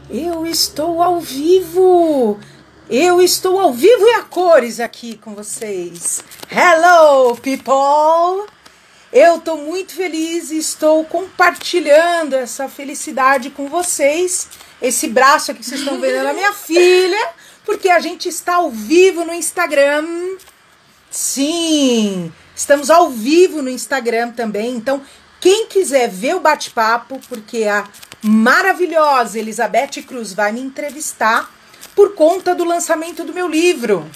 Eu estou ao vivo! Eu estou ao vivo e a cores aqui com vocês. Hello, people! Eu estou muito feliz e estou compartilhando essa felicidade com vocês. Esse braço aqui que vocês estão vendo é da minha filha, porque a gente está ao vivo no Instagram. Sim, estamos ao vivo no Instagram também. Então, quem quiser ver o bate-papo, porque a maravilhosa Elizabeth Cruz vai me entrevistar por conta do lançamento do meu livro.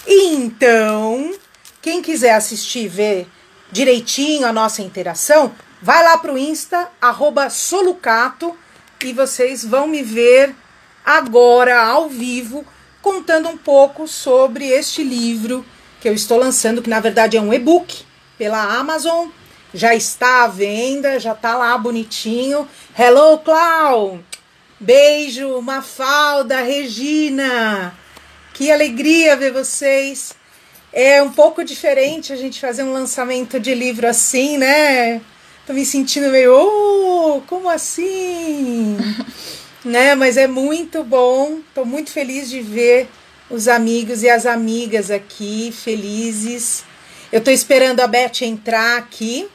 Então, quem quiser assistir e ver direitinho a nossa interação, vai lá pro Insta, @solucato, e vocês vão me ver agora ao vivo contando um pouco sobre este livro que eu estou lançando, que na verdade é um e-book pela Amazon. Já está à venda, já está lá bonitinho. Hello, Clau! Beijo, Mafalda, Regina! Que alegria ver vocês! É um pouco diferente a gente fazer um lançamento de livro assim, né? Tô me sentindo meio, como assim? Né? Mas é muito bom, tô muito feliz de ver os amigos e as amigas aqui, felizes. Eu tô esperando a Beth entrar aqui.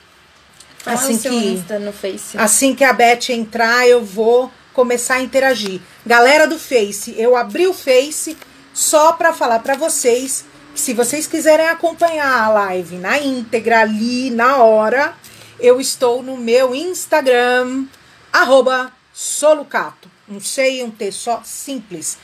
Assim que a Beth entrar, eu vou começar a interagir. Galera do Face, eu abri o Face só para falar para vocês que se vocês quiserem acompanhar a live na íntegra, ali na hora, eu estou no meu Instagram, @solucato. Um C e um T só, simples.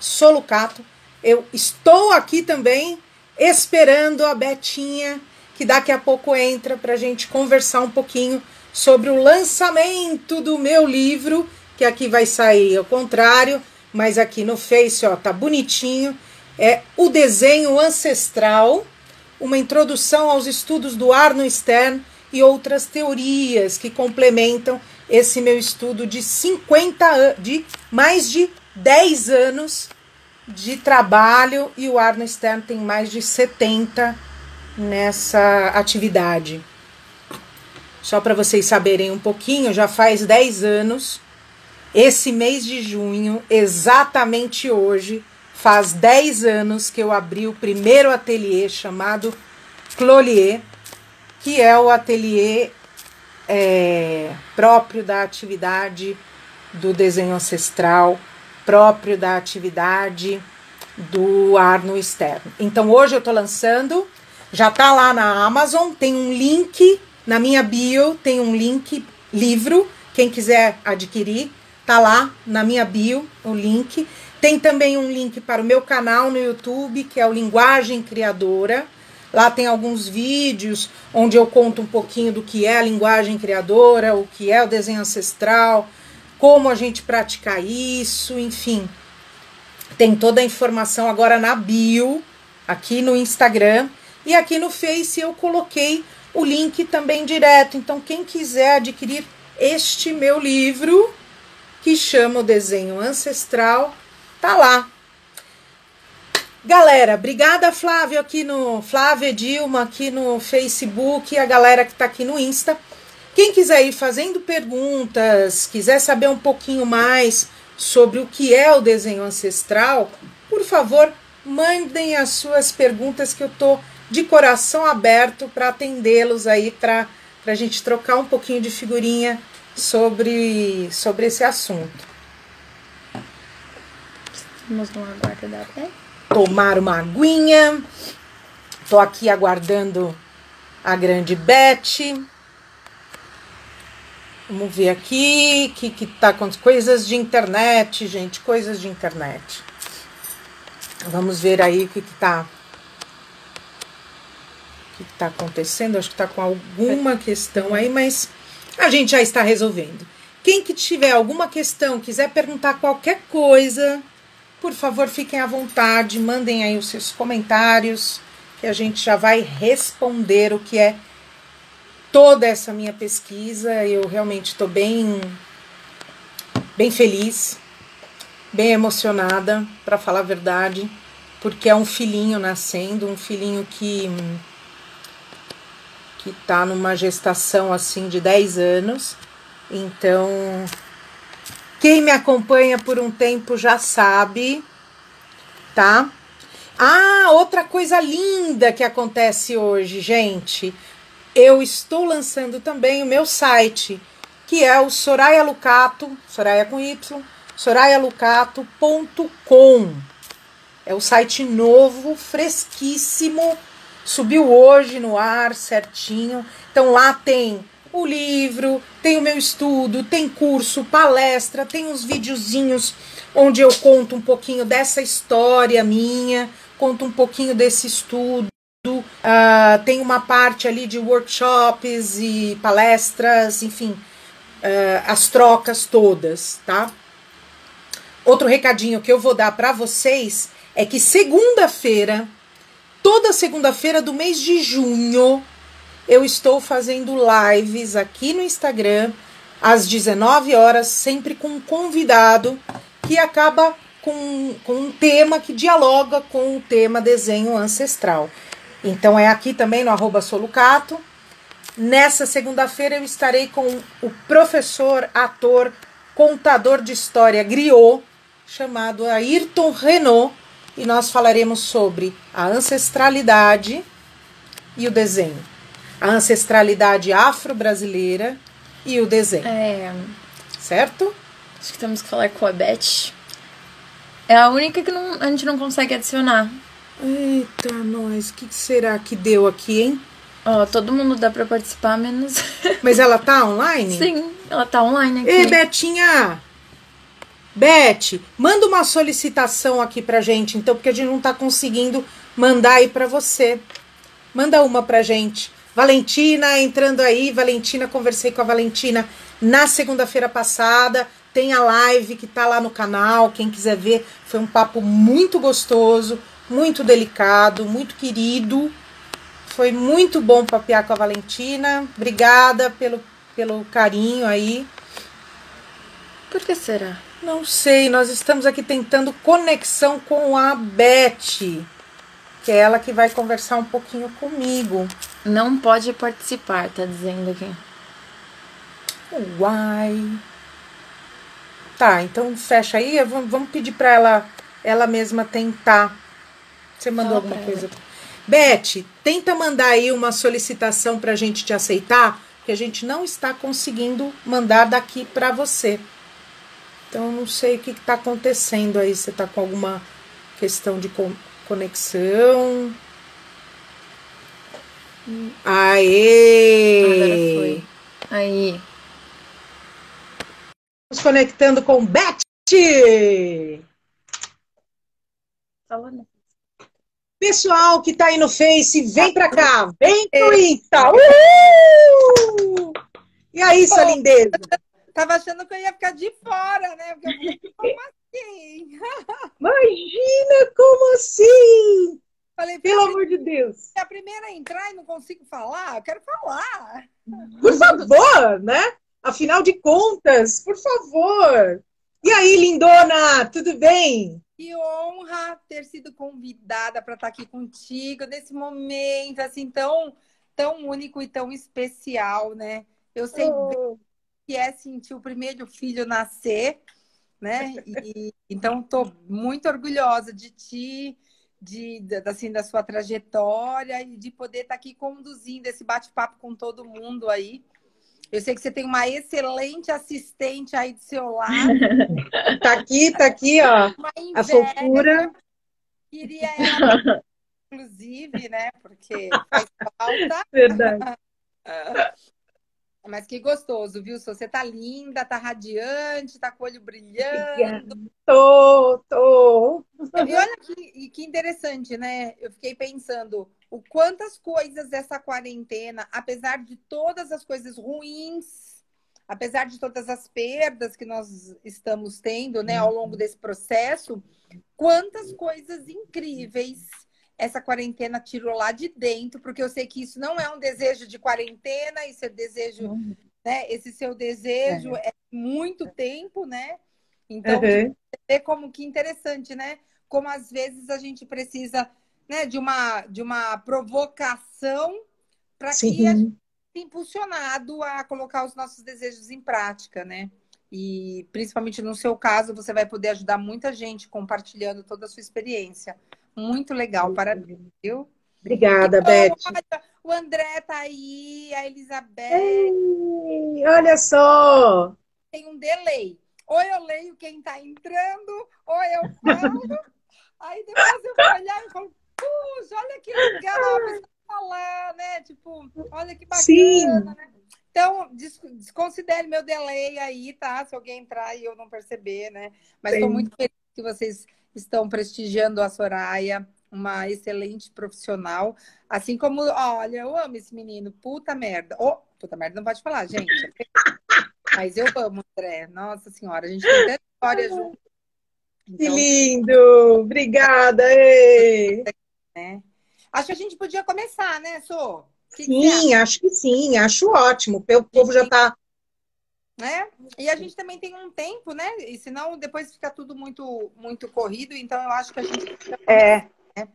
@solucato. Eu estou aqui também esperando a Betinha, que daqui a pouco entra para a gente conversar um pouquinho sobre o lançamento do meu livro, que aqui vai sair ao contrário, mas aqui no Face, ó, tá bonitinho. É O Desenho Ancestral, uma introdução aos estudos do Arno Stern e outras teorias que complementam esse meu estudo de mais de 10 anos de trabalho, e o Arno Stern tem mais de 70 nessa atividade. Só para vocês saberem um pouquinho, já faz 10 anos, esse mês de junho, exatamente hoje, faz 10 anos que eu abri o primeiro ateliê chamado Clolier, que é o ateliê próprio da atividade do desenho ancestral, próprio da atividade do Arno Stern. Então hoje eu estou lançando, já está lá na Amazon, tem um link na minha bio, tem um link, livro, quem quiser adquirir, tá lá na minha bio o link. Tem também um link para o meu canal no YouTube, que é o Linguagem Criadora. Lá tem alguns vídeos onde eu conto um pouquinho do que é a linguagem criadora, o que é o desenho ancestral, como a gente praticar isso, enfim. Tem toda a informação agora na bio, aqui no Instagram. E aqui no Face eu coloquei o link também direto. Então, quem quiser adquirir este meu livro, que chama O Desenho Ancestral, tá lá. Galera, obrigada, Flávia e Dilma aqui no Facebook, e a galera que tá aqui no Insta. Quem quiser ir fazendo perguntas, quiser saber um pouquinho mais sobre o que é o desenho ancestral, por favor, mandem as suas perguntas, que eu tô de coração aberto para atendê-los aí, para a gente trocar um pouquinho de figurinha sobre esse assunto. Vamos no aguardo da Beth. Tomar uma aguinha. Tô aqui aguardando a grande Beth. Vamos ver aqui que tá com coisas de internet, gente, coisas de internet. Vamos ver aí o que tá acontecendo. Acho que tá com alguma questão aí, mas a gente já está resolvendo. Quem que tiver alguma questão, quiser perguntar qualquer coisa, por favor, fiquem à vontade, mandem aí os seus comentários, que a gente já vai responder o que é toda essa minha pesquisa. Eu realmente estou bem feliz, bem emocionada, para falar a verdade, porque é um filhinho nascendo, um filhinho que está numa gestação assim de 10 anos. Então Quem me acompanha por um tempo já sabe, tá? Ah, outra coisa linda que acontece hoje, gente. Eu estou lançando também o meu site, que é o Soraya Lucato, Soraya com Y, sorayalucato.com. É o site novo, fresquíssimo, subiu hoje no ar, certinho. Então lá tem o livro, tem o meu estudo, tem curso, palestra, tem uns videozinhos onde eu conto um pouquinho dessa história minha, conto um pouquinho desse estudo. Tem uma parte ali de workshops e palestras, enfim, as trocas todas, tá? Outro recadinho que eu vou dar para vocês é que toda segunda-feira do mês de junho, eu estou fazendo lives aqui no Instagram, às 19 horas, sempre com um convidado que acaba com um tema que dialoga com o tema desenho ancestral. Então é aqui também no @solucato. Nessa segunda-feira eu estarei com o professor, ator, contador de história griot, chamado Ayrton Renaud, e nós falaremos sobre a ancestralidade e o desenho. A ancestralidade afro-brasileira e o desenho. Certo? Acho que temos que falar com a Beth. É a única que a gente não consegue adicionar. Eita, nós, o que será que deu aqui, hein? Ó, todo mundo dá pra participar, menos... Mas ela tá online? Sim, ela tá online aqui. Ei, Betinha! Beth, manda uma solicitação aqui pra gente, então, porque a gente não tá conseguindo mandar aí pra você. Manda uma pra gente. Valentina, entrando aí. Valentina, conversei com a Valentina na segunda-feira passada. Tem a live que tá lá no canal, quem quiser ver. Foi um papo muito gostoso, muito delicado, muito querido. Foi muito bom papear com a Valentina. Obrigada pelo carinho aí. Por que será? Não sei, nós estamos aqui tentando conexão com a Beth, que é ela que vai conversar um pouquinho comigo. Não pode participar, tá dizendo aqui. Uai. Tá, então fecha aí. Vamos pedir para ela mesma tentar. Você mandou alguma coisa? Beth, tenta mandar aí uma solicitação para a gente te aceitar, que a gente não está conseguindo mandar daqui para você. Então, não sei o que está acontecendo aí. Você está com alguma questão de conexão? Aê! Agora foi. Aí. Nos conectando com Beth! Falando. Pessoal que tá aí no Face, vem pra cá, vem pro Insta. Uhul! E aí, sua lindeza? Tava achando que eu ia ficar de fora, né? Porque eu falei, como assim? Imagina, como assim? Falei, pelo amor de Deus. É a primeira a entrar e não consigo falar? Eu quero falar. Por favor, né? Afinal de contas, por favor. E aí, lindona, tudo bem? Que honra ter sido convidada para estar aqui contigo nesse momento assim tão único e tão especial, né? Eu sei bem que é sentir o primeiro filho nascer, né? Então estou muito orgulhosa de ti, assim, da sua trajetória e de poder estar aqui conduzindo esse bate-papo com todo mundo aí. Eu sei que você tem uma excelente assistente aí do seu lado. Tá aqui, ó. A fofura. Queria ela, inclusive, né? Porque faz falta. Verdade. Mas que gostoso, viu? Você tá linda, tá radiante, tá com o olho brilhando. Tô. E olha que interessante, né? Eu fiquei pensando o quantas coisas essa quarentena, apesar de todas as coisas ruins, apesar de todas as perdas que nós estamos tendo, né, ao longo desse processo, quantas coisas incríveis essa quarentena tirou lá de dentro, porque eu sei que isso não é um desejo de quarentena, isso é desejo, né? Esse seu desejo é muito tempo, né? Então, você vê como que interessante, né? Como às vezes a gente precisa, né, de uma provocação para que a gente seja impulsionado a colocar os nossos desejos em prática, né? E principalmente no seu caso, você vai poder ajudar muita gente compartilhando toda a sua experiência. Muito legal, parabéns, viu? Que Obrigada, bom, Beth. olha, o André tá aí, a Elizabeth, Ei, olha só! tem um delay. Ou eu leio quem tá entrando, ou eu falo, aí depois eu vou olhar e falo, puxa, olha que legal a pessoa falar, né? Tipo, olha que bacana, Sim, né? Então, desconsidere meu delay aí, tá? Se alguém entrar e eu não perceber, né? Mas estou muito sim. feliz que vocês estão prestigiando a Soraya, uma excelente profissional. Assim como, olha, eu amo esse menino, puta merda. Oh, puta merda não pode falar, gente. Mas eu amo, André. Nossa Senhora, a gente tem tanta história junto. Que Então, lindo! Obrigada! Ei. né? Acho que a gente podia começar, né, Sô? O que que você acha? Sim, acho que sim, acho ótimo. O A gente povo já tem, está. né? E a gente também tem um tempo, né? E senão depois fica tudo muito corrido. Então eu acho que a gente podia começar, É, né?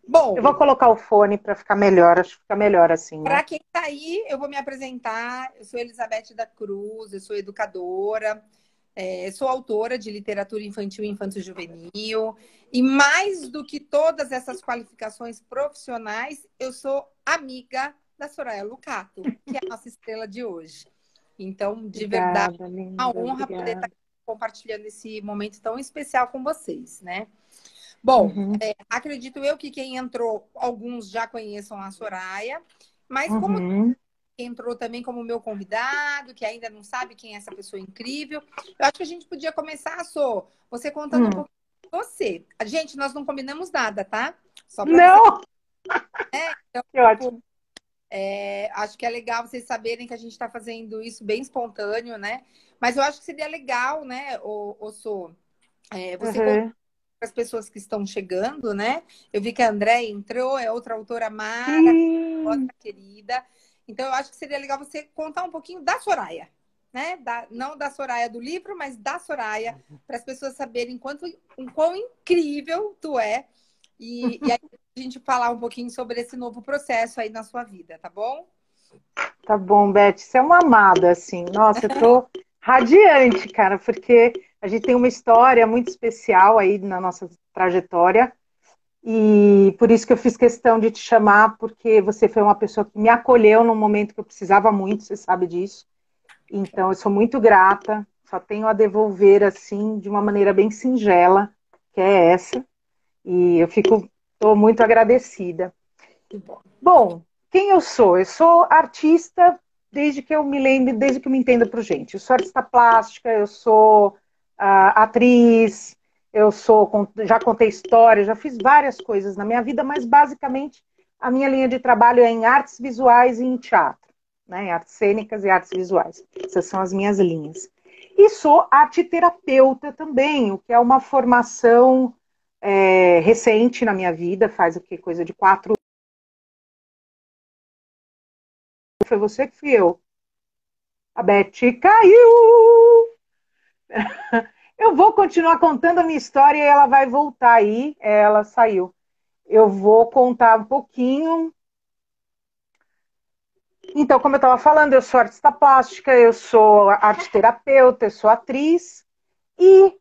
eu Bom, vou colocar o fone para ficar melhor, acho que fica melhor assim, para né? quem está aí, eu vou me apresentar. Eu sou Elizabeth da Cruz, eu sou educadora, sou autora de literatura infantil e infanto-juvenil. E mais do que todas essas qualificações profissionais, eu sou amiga da Soraya Lucato, que é a nossa estrela de hoje. Então, de verdade, Obrigada, é uma linda, honra poder estar obrigada. compartilhando esse momento tão especial com vocês, né? Bom, Uhum, acredito eu que quem entrou, alguns já conheçam a Soraya, mas como uhum, entrou também como meu convidado, que ainda não sabe quem é essa pessoa incrível, eu acho que a gente podia começar, Sô, você contando um hum. pouco de você. Gente, nós não combinamos nada, tá? Só para avisar. Não, Então, que tipo, ótimo. acho que é legal vocês saberem que a gente está fazendo isso bem espontâneo, né? Mas eu acho que seria legal, né, o Sô, você contar Uhum. para as pessoas que estão chegando, né? Eu vi que a André entrou, é outra autora maravilhosa, Sim, querida. Então, eu acho que seria legal você contar um pouquinho da Soraya, né? Não da Soraya do livro, mas da Soraya, para as pessoas saberem o quão incrível tu é. E aí a gente falar um pouquinho sobre esse novo processo aí na sua vida, tá bom? tá bom, Beth, você é uma amada, assim. Nossa, eu tô radiante, cara, porque a gente tem uma história muito especial aí na nossa trajetória. E por isso que eu fiz questão de te chamar, porque você foi uma pessoa que me acolheu num momento que eu precisava muito, você sabe disso. Então, eu sou muito grata, só tenho a devolver assim, de uma maneira bem singela, que é essa. E estou muito agradecida. Que bom. Bom, quem eu sou? Eu sou artista desde que eu me lembro, desde que eu me entendo por gente. Eu sou artista plástica, eu sou atriz, já contei história, já fiz várias coisas na minha vida, mas basicamente a minha linha de trabalho é em artes visuais e em teatro, né? Em artes cênicas e artes visuais. Essas são as minhas linhas. E sou arte terapeuta também, o que é uma formação recente na minha vida, faz o que? Coisa de 4. Foi você que fui eu. A Beth caiu! Eu vou continuar contando a minha história e ela vai voltar aí. Ela saiu. Eu vou contar um pouquinho. Então, como eu estava falando, eu sou artista plástica, eu sou arte terapeuta, eu sou atriz e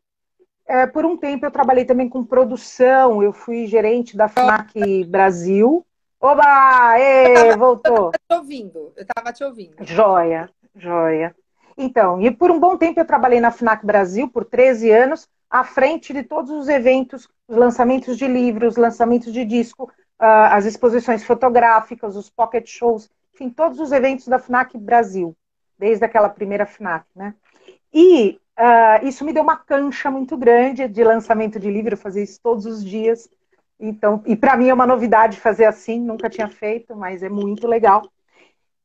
por um tempo eu trabalhei também com produção. Eu fui gerente da FNAC Brasil. Oba! Eu Voltou! tava te ouvindo, eu tava te ouvindo. Joia, joia. Então, e por um bom tempo eu trabalhei na FNAC Brasil, por 13 anos, à frente de todos os eventos, os lançamentos de livros, lançamentos de disco, as exposições fotográficas, os pocket shows, enfim, todos os eventos da FNAC Brasil, desde aquela primeira FNAC, né? E isso me deu uma cancha muito grande de lançamento de livro, eu fazia isso todos os dias. Então, e para mim é uma novidade fazer assim, nunca tinha feito, mas é muito legal.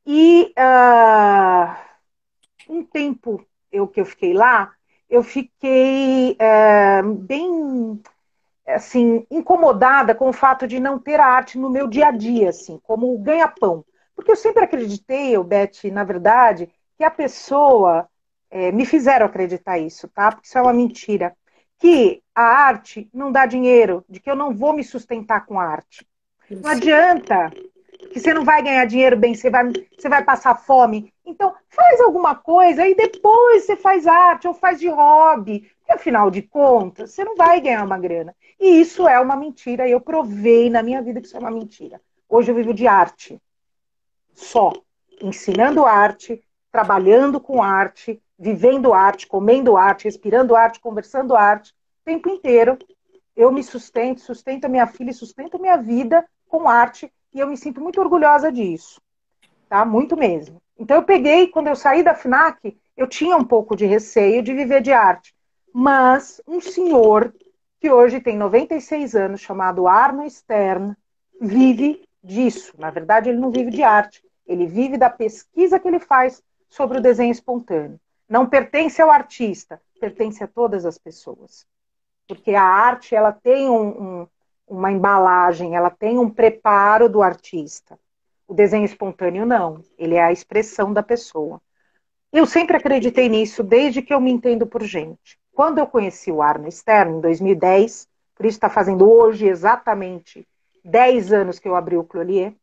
E um tempo que eu fiquei lá, eu fiquei bem assim incomodada com o fato de não ter a arte no meu dia a dia, assim, como ganha-pão. Porque eu sempre acreditei, Beth, na verdade, que a pessoa me fizeram acreditar isso, tá? Porque isso é uma mentira. Que a arte não dá dinheiro, de que eu não vou me sustentar com a arte. Não Isso. adianta que você não vai ganhar dinheiro bem, você vai passar fome. Então, faz alguma coisa e depois você faz arte ou faz de hobby. Porque, afinal de contas, você não vai ganhar uma grana. E isso é uma mentira. E eu provei na minha vida que isso é uma mentira. Hoje eu vivo de arte. Só. Ensinando arte, trabalhando com arte, vivendo arte, comendo arte, respirando arte, conversando arte, o tempo inteiro. Eu me sustento, sustento a minha filha, sustento a minha vida com arte e eu me sinto muito orgulhosa disso, tá? Muito mesmo. Então eu peguei, quando eu saí da FNAC, eu tinha um pouco de receio de viver de arte, mas um senhor que hoje tem 96 anos, chamado Arno Stern, vive disso. Na verdade, ele não vive de arte, ele vive da pesquisa que ele faz sobre o desenho espontâneo. Não pertence ao artista, pertence a todas as pessoas. Porque a arte, ela tem uma embalagem, ela tem um preparo do artista. O desenho espontâneo, não. Ele é a expressão da pessoa. Eu sempre acreditei nisso, desde que eu me entendo por gente. Quando eu conheci o Arno Stern, em 2010, por isso está fazendo hoje exatamente 10 anos que eu abri o Clolier,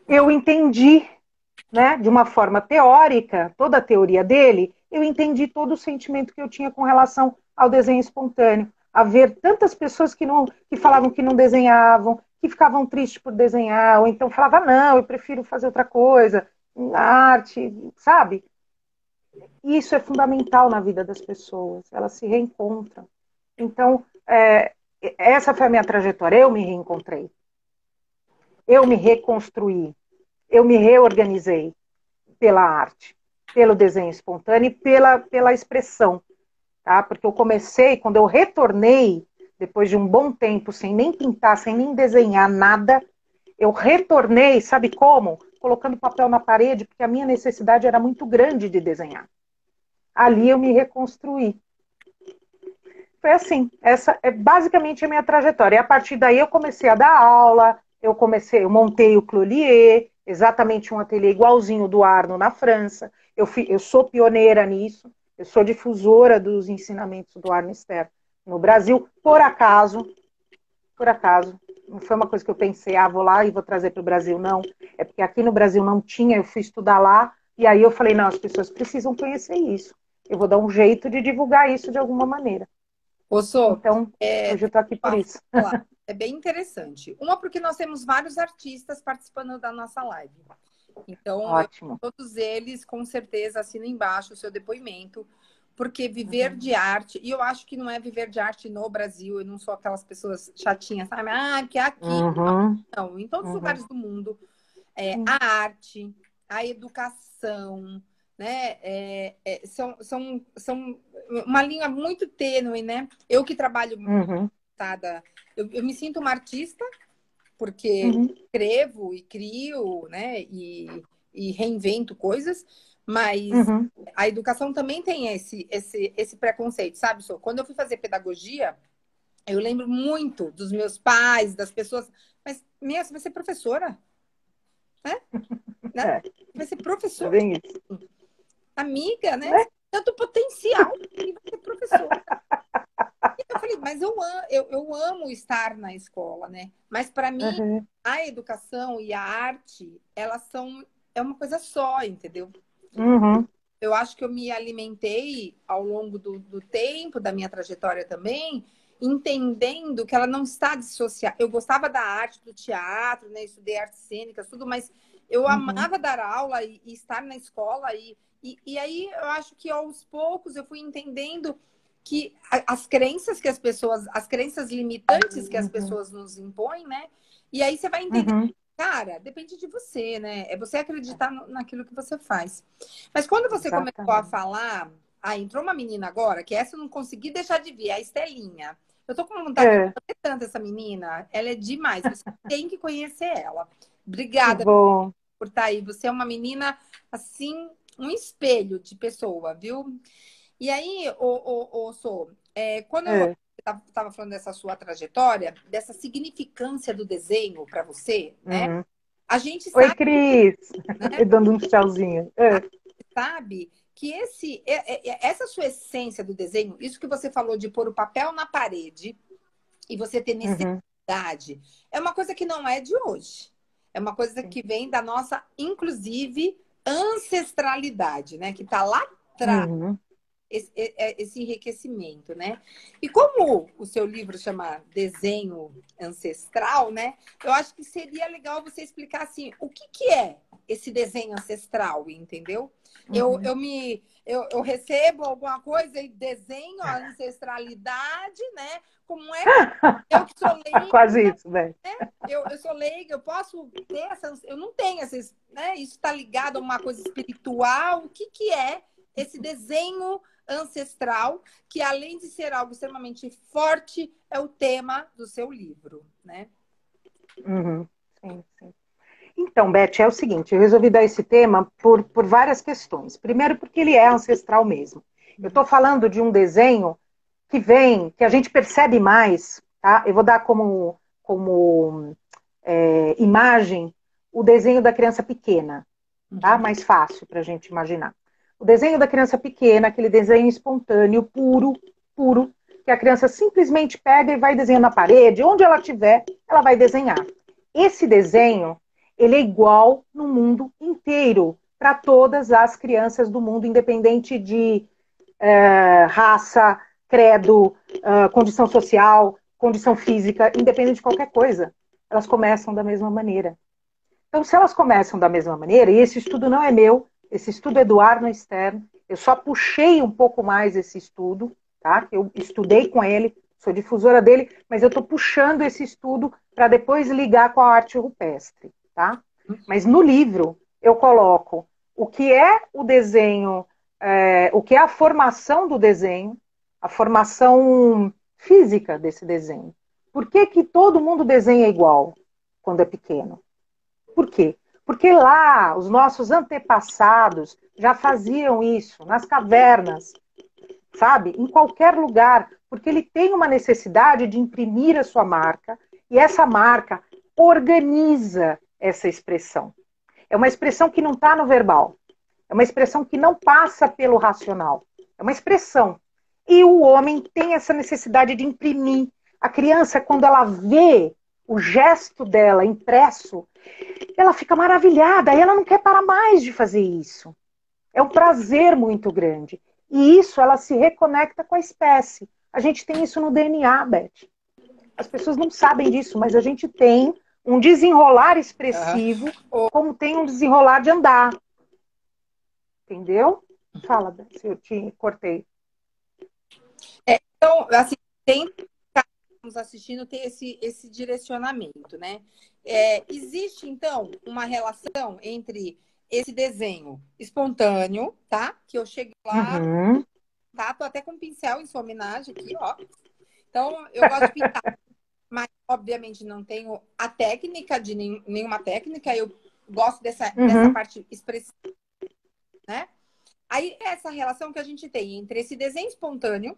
eu entendi, né, de uma forma teórica, toda a teoria dele, eu entendi todo o sentimento que eu tinha com relação ao desenho espontâneo. A ver tantas pessoas que falavam que não desenhavam, que ficavam tristes por desenhar, ou então falavam, não, eu prefiro fazer outra coisa, arte, sabe? E isso é fundamental na vida das pessoas, elas se reencontram. Então, essa foi a minha trajetória, eu me reencontrei. Eu me reconstruí, eu me reorganizei pela arte, pelo desenho espontâneo e pela expressão. Tá? Porque eu comecei, quando eu retornei, depois de um bom tempo, sem nem pintar, sem nem desenhar nada, eu retornei, sabe como? Colocando papel na parede, porque a minha necessidade era muito grande de desenhar. Ali eu me reconstruí. Foi assim, essa é basicamente a minha trajetória. E a partir daí eu comecei a dar aula, eu montei o Clolier, exatamente um ateliê igualzinho do Arno na França. Eu sou pioneira nisso, eu sou difusora dos ensinamentos do Arno Stern no Brasil, por acaso, não foi uma coisa que eu pensei, vou lá e vou trazer para o Brasil, não. É porque aqui no Brasil não tinha, eu fui estudar lá, e aí eu falei, não, as pessoas precisam conhecer isso. Eu vou dar um jeito de divulgar isso de alguma maneira. Então, hoje eu estou aqui por isso. É bem interessante. Uma, porque nós temos vários artistas participando da nossa live. Então, ótimo. Todos eles, com certeza, assinam embaixo o seu depoimento, porque viver de arte, e eu acho que não é viver de arte no Brasil, eu não sou aquelas pessoas chatinhas, sabe? Que é aqui. Não, em todos os lugares do mundo, a arte, a educação, né? São uma linha muito tênue, né? Eu que trabalho eu me sinto uma artista porque escrevo e crio, né? E reinvento coisas, mas a educação também tem esse preconceito, sabe? Quando eu fui fazer pedagogia, eu lembro muito dos meus pais, das pessoas, mas você vai ser professora, né? Vai ser professora. Amiga, né? Tanto potencial e vai ser professora. E eu falei, mas eu amo estar na escola, né? Mas para mim, a educação e a arte, é uma coisa só, entendeu? Eu acho que eu me alimentei ao longo do tempo, da minha trajetória também, entendendo que ela não está dissociada. Eu gostava da arte, do teatro, né? Estudei artes cênicas, tudo, mas eu amava dar aula e estar na escola. E aí eu acho que aos poucos eu fui entendendo que as crenças que as crenças limitantes que as pessoas nos impõem, né? E aí você vai entender, cara, depende de você, né? É você acreditar naquilo que você faz. Mas quando você começou a falar, entrou uma menina agora, que essa eu não consegui deixar de ver, a Estelinha. Eu tô com vontade de fazer tanto essa menina, ela é demais, você tem que conhecer ela. Obrigada por estar aí. Você é uma menina, assim, um espelho de pessoa, viu? E aí, quando eu estava falando dessa sua trajetória, dessa significância do desenho para você, né? A gente sabe... Oi, Cris! Né? Dando um tchauzinho. A gente sabe que essa sua essência do desenho, isso que você falou de pôr o papel na parede e você ter necessidade ancestralidade é uma coisa que não é de hoje. É uma coisa que vem da nossa, inclusive, ancestralidade, né? Que está lá atrás, Uhum. esse enriquecimento, né? E como o seu livro chama Desenho Ancestral, né? Eu acho que seria legal você explicar assim, o que é esse desenho ancestral, entendeu? Uhum. Eu recebo alguma coisa e desenho a ancestralidade, né? Como é que eu que sou leiga, Quase isso, velho. eu sou leiga, eu posso ter essa, eu não tenho essas, né? Isso está ligado a uma coisa espiritual. O que é esse desenho ancestral, que além de ser algo extremamente forte, é o tema do seu livro, né? Uhum. Sim, sim. Então, Beth, é o seguinte, eu resolvi dar esse tema por várias questões. Primeiro, porque ele é ancestral mesmo. Eu estou falando de um desenho que vem, que a gente percebe mais, tá? Eu vou dar como imagem o desenho da criança pequena, tá? Mais fácil para a gente imaginar. O desenho da criança pequena, aquele desenho espontâneo, puro, puro, que a criança simplesmente pega e vai desenhando na parede, onde ela estiver, ela vai desenhar. Esse desenho, ele é igual no mundo inteiro, para todas as crianças do mundo, independente de raça, credo, condição social, condição física, independente de qualquer coisa. Elas começam da mesma maneira. Então, se elas começam da mesma maneira, e esse estudo não é meu, esse estudo é do Arno Stern, eu só puxei um pouco mais esse estudo, tá? Eu estudei com ele, sou difusora dele, mas eu estou puxando esse estudo para depois ligar com a arte rupestre, tá? Mas no livro eu coloco o que é o desenho, o que é a formação do desenho, a formação física desse desenho. Por que que todo mundo desenha igual quando é pequeno? Por quê? Porque lá os nossos antepassados já faziam isso, nas cavernas, sabe? Em qualquer lugar, porque ele tem uma necessidade de imprimir a sua marca e essa marca organiza essa expressão. É uma expressão que não está no verbal, é uma expressão que não passa pelo racional, é uma expressão. E o homem tem essa necessidade de imprimir. A criança, quando ela vê o gesto dela impresso, ela fica maravilhada e ela não quer parar mais de fazer isso. É um prazer muito grande. E isso ela se reconecta com a espécie. A gente tem isso no DNA, Beth. As pessoas não sabem disso, mas a gente tem um desenrolar expressivo, como tem um desenrolar de andar. Entendeu? Fala, Beth, se eu te cortei. Então, assim, tem estamos assistindo tem esse direcionamento, né? Existe, então, uma relação entre esse desenho espontâneo, tá? Que eu chego lá, tá? Tô até com um pincel em sua homenagem aqui, ó. Então, eu gosto de pintar, mas, obviamente, não tenho a técnica de nenhuma técnica. Eu gosto dessa parte expressiva, né? Aí, essa relação que a gente tem entre esse desenho espontâneo,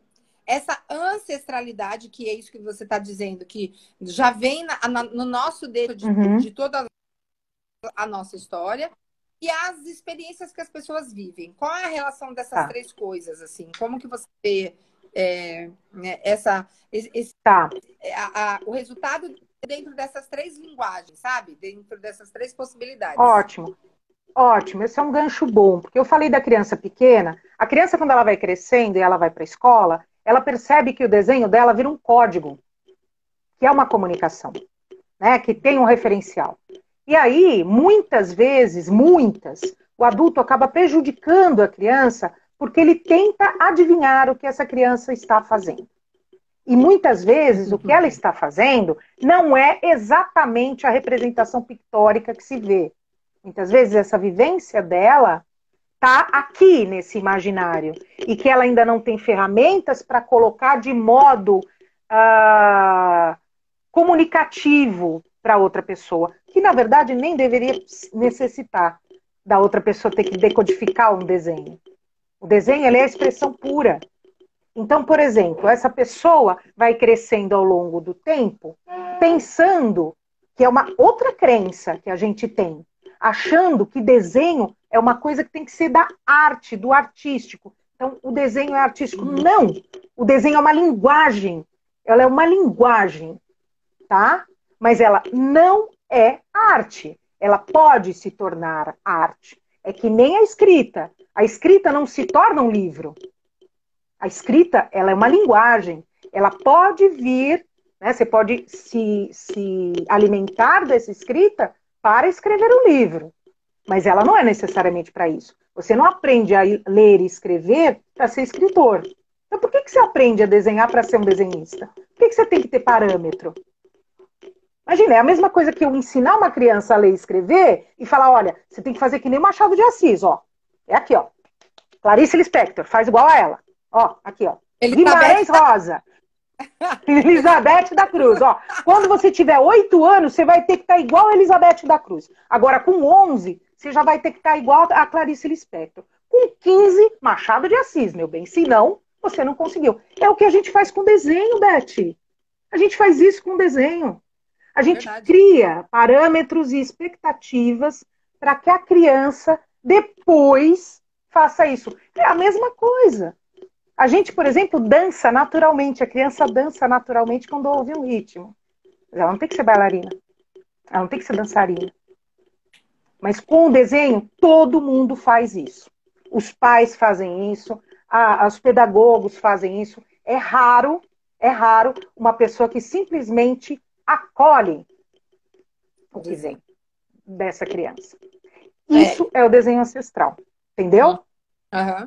essa ancestralidade, que é isso que você está dizendo, que já vem no nosso dedo de toda a nossa história, e as experiências que as pessoas vivem. Qual é a relação dessas três coisas, assim? Como que você vê o resultado dentro dessas três linguagens, sabe? Dentro dessas três possibilidades. Ótimo. Ótimo, esse é um gancho bom, porque eu falei da criança pequena, a criança quando ela vai crescendo e ela vai para a escola, ela percebe que o desenho dela vira um código, que é uma comunicação, né, que tem um referencial. E aí, muitas vezes, o adulto acaba prejudicando a criança porque ele tenta adivinhar o que essa criança está fazendo. E muitas vezes o que ela está fazendo não é exatamente a representação pictórica que se vê. Muitas vezes essa vivência dela está aqui nesse imaginário e que ela ainda não tem ferramentas para colocar de modo comunicativo para outra pessoa, que na verdade nem deveria necessitar da outra pessoa ter que decodificar um desenho. O desenho ele é a expressão pura. Então, por exemplo, essa pessoa vai crescendo ao longo do tempo, pensando que é uma outra crença que a gente tem, achando que desenho é uma coisa que tem que ser da arte, do artístico. Então, o desenho é artístico. Não! O desenho é uma linguagem. Ela é uma linguagem. tá? Mas ela não é arte. Ela pode se tornar arte. É que nem a escrita. A escrita não se torna um livro. A escrita, ela é uma linguagem. Ela pode vir, né? Você pode se alimentar dessa escrita para escrever um livro. Mas ela não é necessariamente para isso. Você não aprende a ler e escrever para ser escritor. Então, por que você aprende a desenhar para ser um desenhista? Por que você tem que ter parâmetro? Imagina, é a mesma coisa que eu ensinar uma criança a ler e escrever e falar, olha, você tem que fazer que nem Machado de Assis, ó. É aqui, ó. Clarice Lispector, faz igual a ela. Ó, aqui, ó. Guimarães Rosa. Elizabeth da Cruz, ó. Quando você tiver 8 anos, você vai ter que estar igual a Elizabeth da Cruz. Agora, com 11, você já vai ter que estar igual a Clarice Lispector. Com 15, Machado de Assis, meu bem. Se não, você não conseguiu. É o que a gente faz com desenho, Beth. A gente faz isso com desenho. A gente cria parâmetros e expectativas para que a criança depois faça isso. É a mesma coisa. A gente, por exemplo, dança naturalmente. A criança dança naturalmente quando ouve um ritmo. Ela não tem que ser bailarina. Ela não tem que ser dançarina. Mas com o desenho, todo mundo faz isso. Os pais fazem isso, os pedagogos fazem isso. É raro uma pessoa que simplesmente acolhe o que vem dessa criança. Isso é o desenho ancestral, entendeu? Uhum.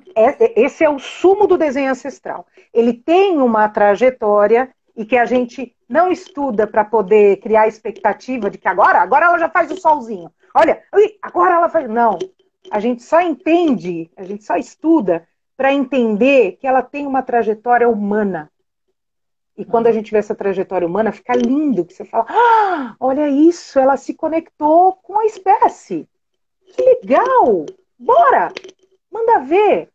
Esse é o sumo do desenho ancestral. Ele tem uma trajetória e que a gente não estuda para poder criar a expectativa de que agora ela já faz o solzinho. Olha, agora ela faz... Não, a gente só entende, a gente só estuda para entender que ela tem uma trajetória humana. E quando a gente vê essa trajetória humana, fica lindo, que você fala, olha isso, ela se conectou com a espécie. Que legal! Bora! Manda ver!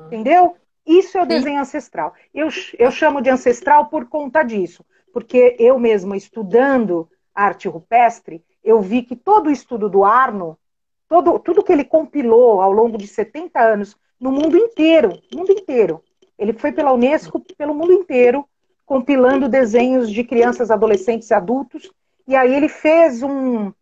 Entendeu? Isso é o desenho ancestral. Eu chamo de ancestral por conta disso. Porque eu mesma, estudando arte rupestre, eu vi que todo o estudo do Arno, tudo que ele compilou ao longo de 70 anos, no mundo inteiro, ele foi pela Unesco, pelo mundo inteiro, compilando desenhos de crianças, adolescentes e adultos, e aí ele fez um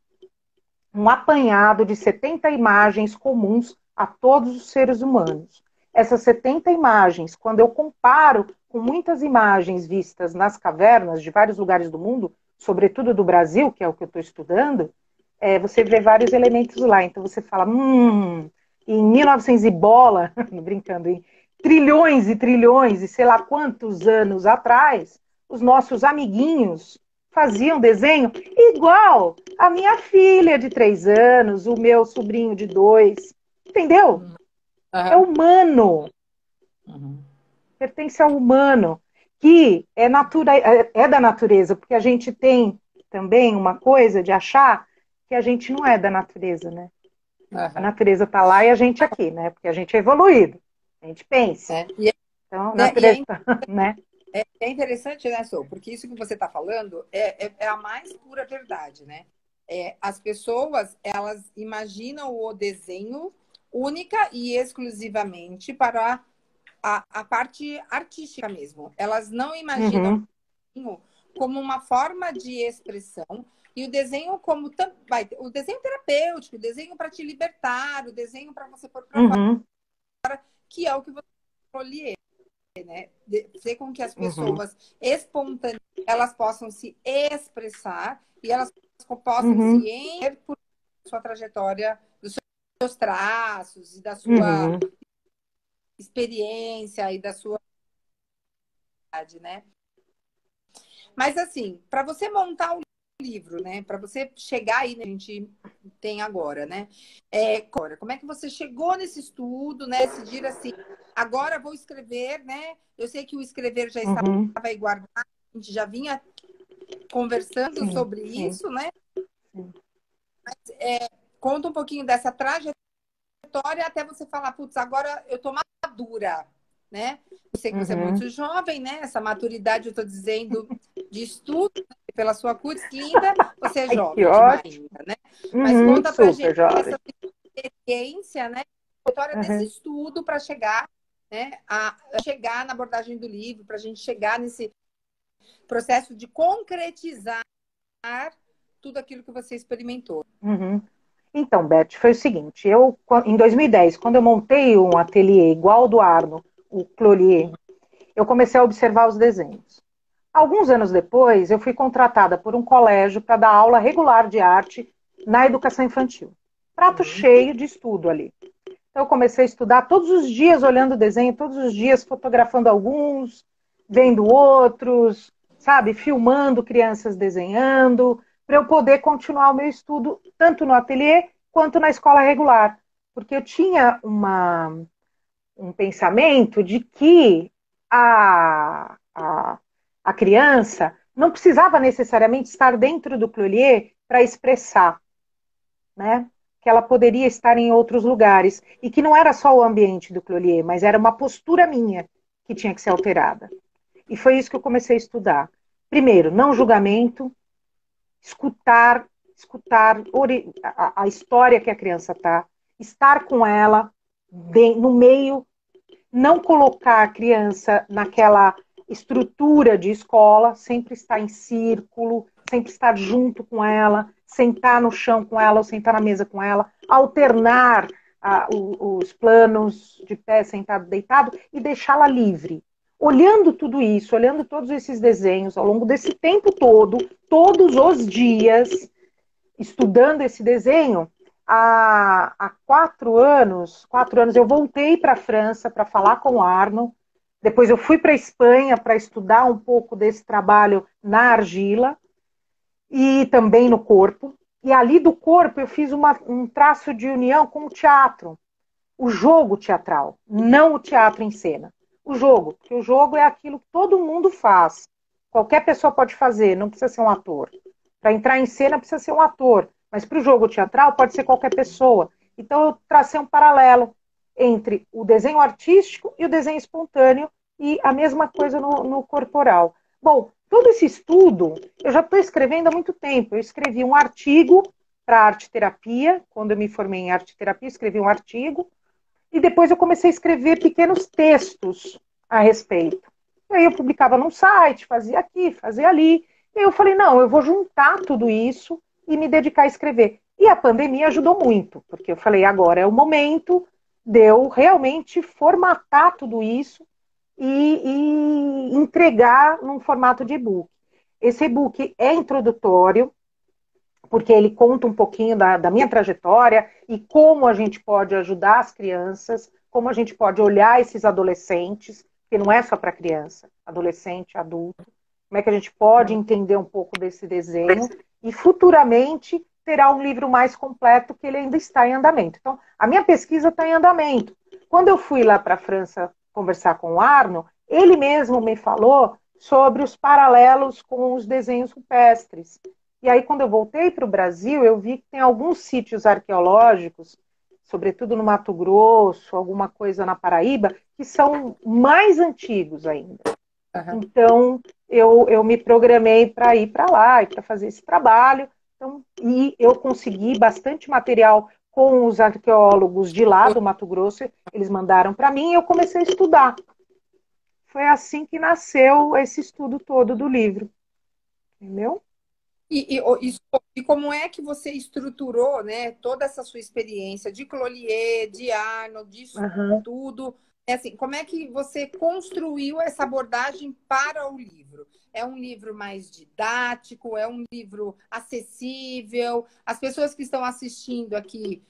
apanhado de 70 imagens comuns a todos os seres humanos. Essas 70 imagens, quando eu comparo com muitas imagens vistas nas cavernas de vários lugares do mundo, sobretudo do Brasil, que é o que eu estou estudando, você vê vários elementos lá. Então você fala, em 1900 e bola, brincando, em trilhões e trilhões e sei lá quantos anos atrás, os nossos amiguinhos faziam desenho igual a minha filha de 3 anos, o meu sobrinho de 2, entendeu? É humano. Pertence ao humano, que é da natureza, porque a gente tem também uma coisa de achar que a gente não é da natureza, né? A natureza está lá e a gente aqui, né? Porque a gente é evoluído, a gente pensa. Então, a natureza, né? É interessante, né, Sô? Porque isso que você está falando é a mais pura verdade, né? As pessoas, elas imaginam o desenho única e exclusivamente para a parte artística mesmo. Elas não imaginam o desenho como uma forma de expressão e o desenho como o desenho terapêutico, o desenho para te libertar, o desenho para você pôr para fora, que é o que você escolhe, né? Fazer com que as pessoas espontaneamente elas possam se expressar e elas possam se encher por sua trajetória, dos seus traços e da sua experiência e da sua, né? Mas assim, para você montar um livro, né? Para você chegar aí, né? A gente tem agora, né? Como é que você chegou nesse estudo, né? Decidir assim, agora vou escrever, né? Eu sei que o escrever já estava aí guardado, a gente já vinha conversando sobre isso, né? Mas, conta um pouquinho dessa trajetória até você falar, putz, agora eu tô madura, né? Eu sei que você é muito jovem, né? Essa maturidade, eu tô dizendo, de estudo, pela sua curso, que ainda você é jovem demais ainda, né? Mas conta pra gente essa experiência, né? A história desse estudo para chegar, né? A chegar na abordagem do livro, pra gente chegar nesse processo de concretizar tudo aquilo que você experimentou. Uhum. Então, Beth, foi o seguinte, em 2010, quando eu montei um ateliê igual ao do Arno, o Clorier, eu comecei a observar os desenhos. Alguns anos depois, eu fui contratada por um colégio para dar aula regular de arte na educação infantil. Prato cheio de estudo ali. Então, eu comecei a estudar todos os dias, olhando o desenho, todos os dias fotografando alguns, vendo outros, sabe, filmando crianças desenhando, para eu poder continuar o meu estudo, tanto no ateliê quanto na escola regular. Porque eu tinha um pensamento de que a criança não precisava necessariamente estar dentro do Clorier para expressar, né? Que ela poderia estar em outros lugares. E que não era só o ambiente do Clorier, mas era uma postura minha que tinha que ser alterada. E foi isso que eu comecei a estudar. Primeiro, não julgamento, escutar a história que a criança está, estar com ela no meio, não colocar a criança naquela estrutura de escola, sempre estar em círculo, sempre estar junto com ela, sentar no chão com ela ou sentar na mesa com ela, alternar os planos de pé, sentado, deitado e deixá-la livre. Olhando tudo isso, olhando todos esses desenhos ao longo desse tempo todo, todos os dias, estudando esse desenho, há 4 anos eu voltei para a França para falar com o Arno. Depois eu fui para a Espanha para estudar um pouco desse trabalho na argila e também no corpo. E ali do corpo eu fiz um traço de união com o teatro, o jogo teatral, não o teatro em cena. O jogo, porque o jogo é aquilo que todo mundo faz. Qualquer pessoa pode fazer, não precisa ser um ator. Para entrar em cena precisa ser um ator, mas para o jogo teatral pode ser qualquer pessoa. Então eu tracei um paralelo entre o desenho artístico e o desenho espontâneo e a mesma coisa no corporal. Bom, todo esse estudo eu já estou escrevendo há muito tempo. Eu escrevi um artigo para arte-terapia, quando eu me formei em arte-terapia, escrevi um artigo, e depois eu comecei a escrever pequenos textos a respeito. E aí eu publicava num site, fazia aqui, fazia ali. E eu falei, não, eu vou juntar tudo isso e me dedicar a escrever. E a pandemia ajudou muito, porque eu falei, agora é o momento de eu realmente formatar tudo isso e entregar num formato de e-book. Esse e-book é introdutório, porque ele conta um pouquinho da minha trajetória e como a gente pode ajudar as crianças, como a gente pode olhar esses adolescentes, que não é só para criança, adolescente, adulto, como é que a gente pode entender um pouco desse desenho e futuramente terá um livro mais completo que ele ainda está em andamento. Então, a minha pesquisa está em andamento. Quando eu fui lá para a França conversar com o Arno, ele mesmo me falou sobre os paralelos com os desenhos rupestres. E aí, quando eu voltei para o Brasil, eu vi que tem alguns sítios arqueológicos, sobretudo no Mato Grosso, alguma coisa na Paraíba, que são mais antigos ainda. Uhum. Então, eu me programei para ir para lá e para fazer esse trabalho. Então, e eu consegui bastante material com os arqueólogos de lá do Mato Grosso. Eles mandaram para mim e eu comecei a estudar. Foi assim que nasceu esse estudo todo do livro. Entendeu? E como é que você estruturou, né, toda essa sua experiência de Clorier, de Arnold, disso tudo? Assim, como é que você construiu essa abordagem para o livro? É um livro mais didático? É um livro acessível? As pessoas que estão assistindo aqui,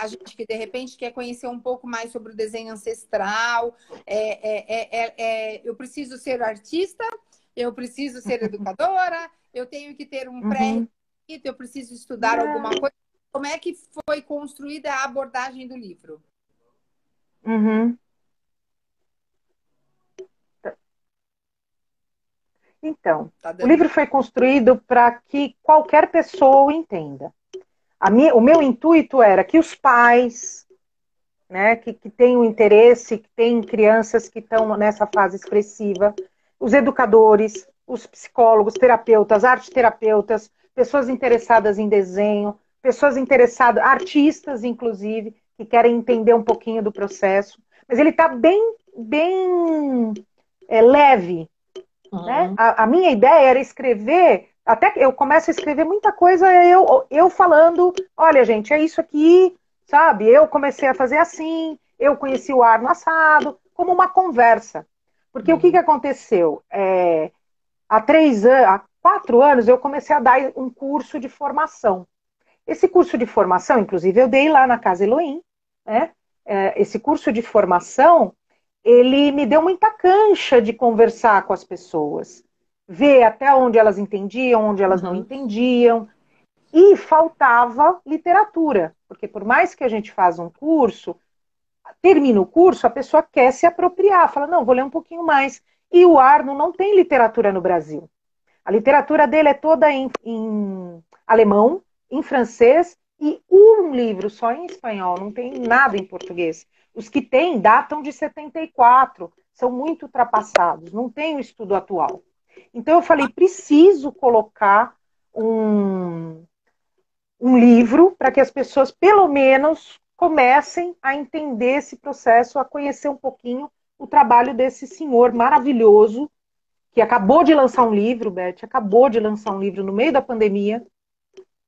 a gente que de repente quer conhecer um pouco mais sobre o desenho ancestral, eu preciso ser artista? Eu preciso ser educadora? Eu tenho que ter um pré-requisito? Eu preciso estudar alguma coisa? Como é que foi construída a abordagem do livro? Então, o livro foi construído para que qualquer pessoa o entenda. O meu intuito era que os pais, né, que tenham interesse, que têm crianças que estão nessa fase expressiva, os educadores, os psicólogos, terapeutas, arte-terapeutas, pessoas interessadas em desenho, pessoas interessadas, artistas, inclusive, que querem entender um pouquinho do processo. Mas ele está bem leve. né? A minha ideia era escrever, até que eu começo a escrever muita coisa, eu falando, olha, gente, é isso aqui, sabe? Eu comecei a fazer assim, eu conheci o ar no assado, como uma conversa. Porque o que, que aconteceu? Há 4 anos, eu comecei a dar um curso de formação. Esse curso de formação, inclusive, eu dei lá na Casa Elohim, né? Esse curso de formação, ele me deu muita cancha de conversar com as pessoas, ver até onde elas entendiam, onde elas não entendiam, e faltava literatura, porque por mais que a gente faça um curso, termina o curso, a pessoa quer se apropriar, fala, não, vou ler um pouquinho mais. E o Arno não tem literatura no Brasil. A literatura dele é toda em alemão, em francês e um livro só em espanhol, não tem nada em português. Os que tem datam de 74, são muito ultrapassados, não tem o estudo atual. Então eu falei, preciso colocar um livro para que as pessoas, pelo menos, comecem a entender esse processo, a conhecer um pouquinho o trabalho desse senhor maravilhoso, que acabou de lançar um livro, Beth, acabou de lançar um livro no meio da pandemia,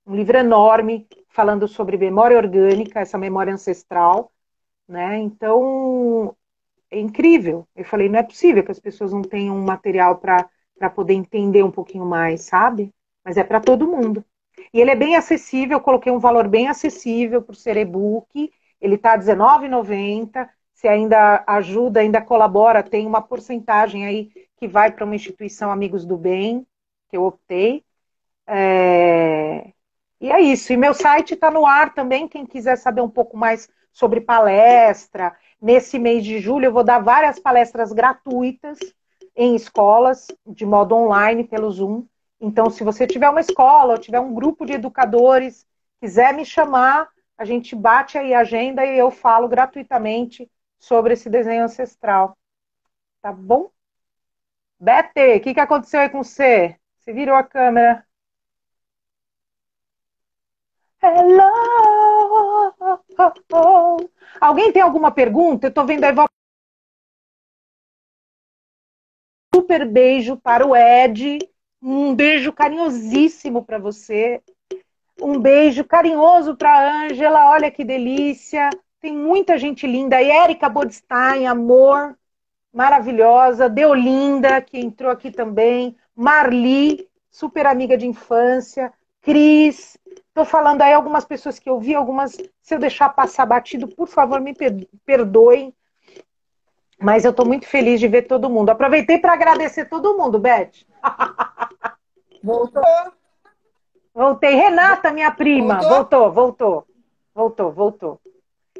um livro enorme, falando sobre memória orgânica, essa memória ancestral, né? Então, é incrível. Eu falei, não é possível que as pessoas não tenham um material para poder entender um pouquinho mais, sabe? Mas é para todo mundo. E ele é bem acessível, eu coloquei um valor bem acessível por ser e-book, ele está R$19,90, se ainda ajuda, ainda colabora, tem uma porcentagem aí que vai para uma instituição Amigos do Bem, que eu optei. E é isso. E meu site está no ar também, quem quiser saber um pouco mais sobre palestra. Nesse mês de julho eu vou dar várias palestras gratuitas em escolas, de modo online, pelo Zoom. Então, se você tiver uma escola ou tiver um grupo de educadores, quiser me chamar, a gente bate aí a agenda e eu falo gratuitamente sobre esse desenho ancestral. Tá bom? Bete, o que aconteceu aí com você? Você virou a câmera. Hello! Alguém tem alguma pergunta? Eu tô vendo aí. Super beijo para o Ed. Um beijo carinhosíssimo para você. Um beijo carinhoso para a Ângela. Olha que delícia. Tem muita gente linda. Érica Bodstein, amor. Maravilhosa. Deolinda, que entrou aqui também. Marli, super amiga de infância. Cris. Estou falando aí algumas pessoas que eu vi, algumas, se eu deixar passar batido, por favor, me perdoem. Mas eu estou muito feliz de ver todo mundo. Aproveitei para agradecer todo mundo, Beth. Voltou. Voltei. Renata, minha prima. Voltou.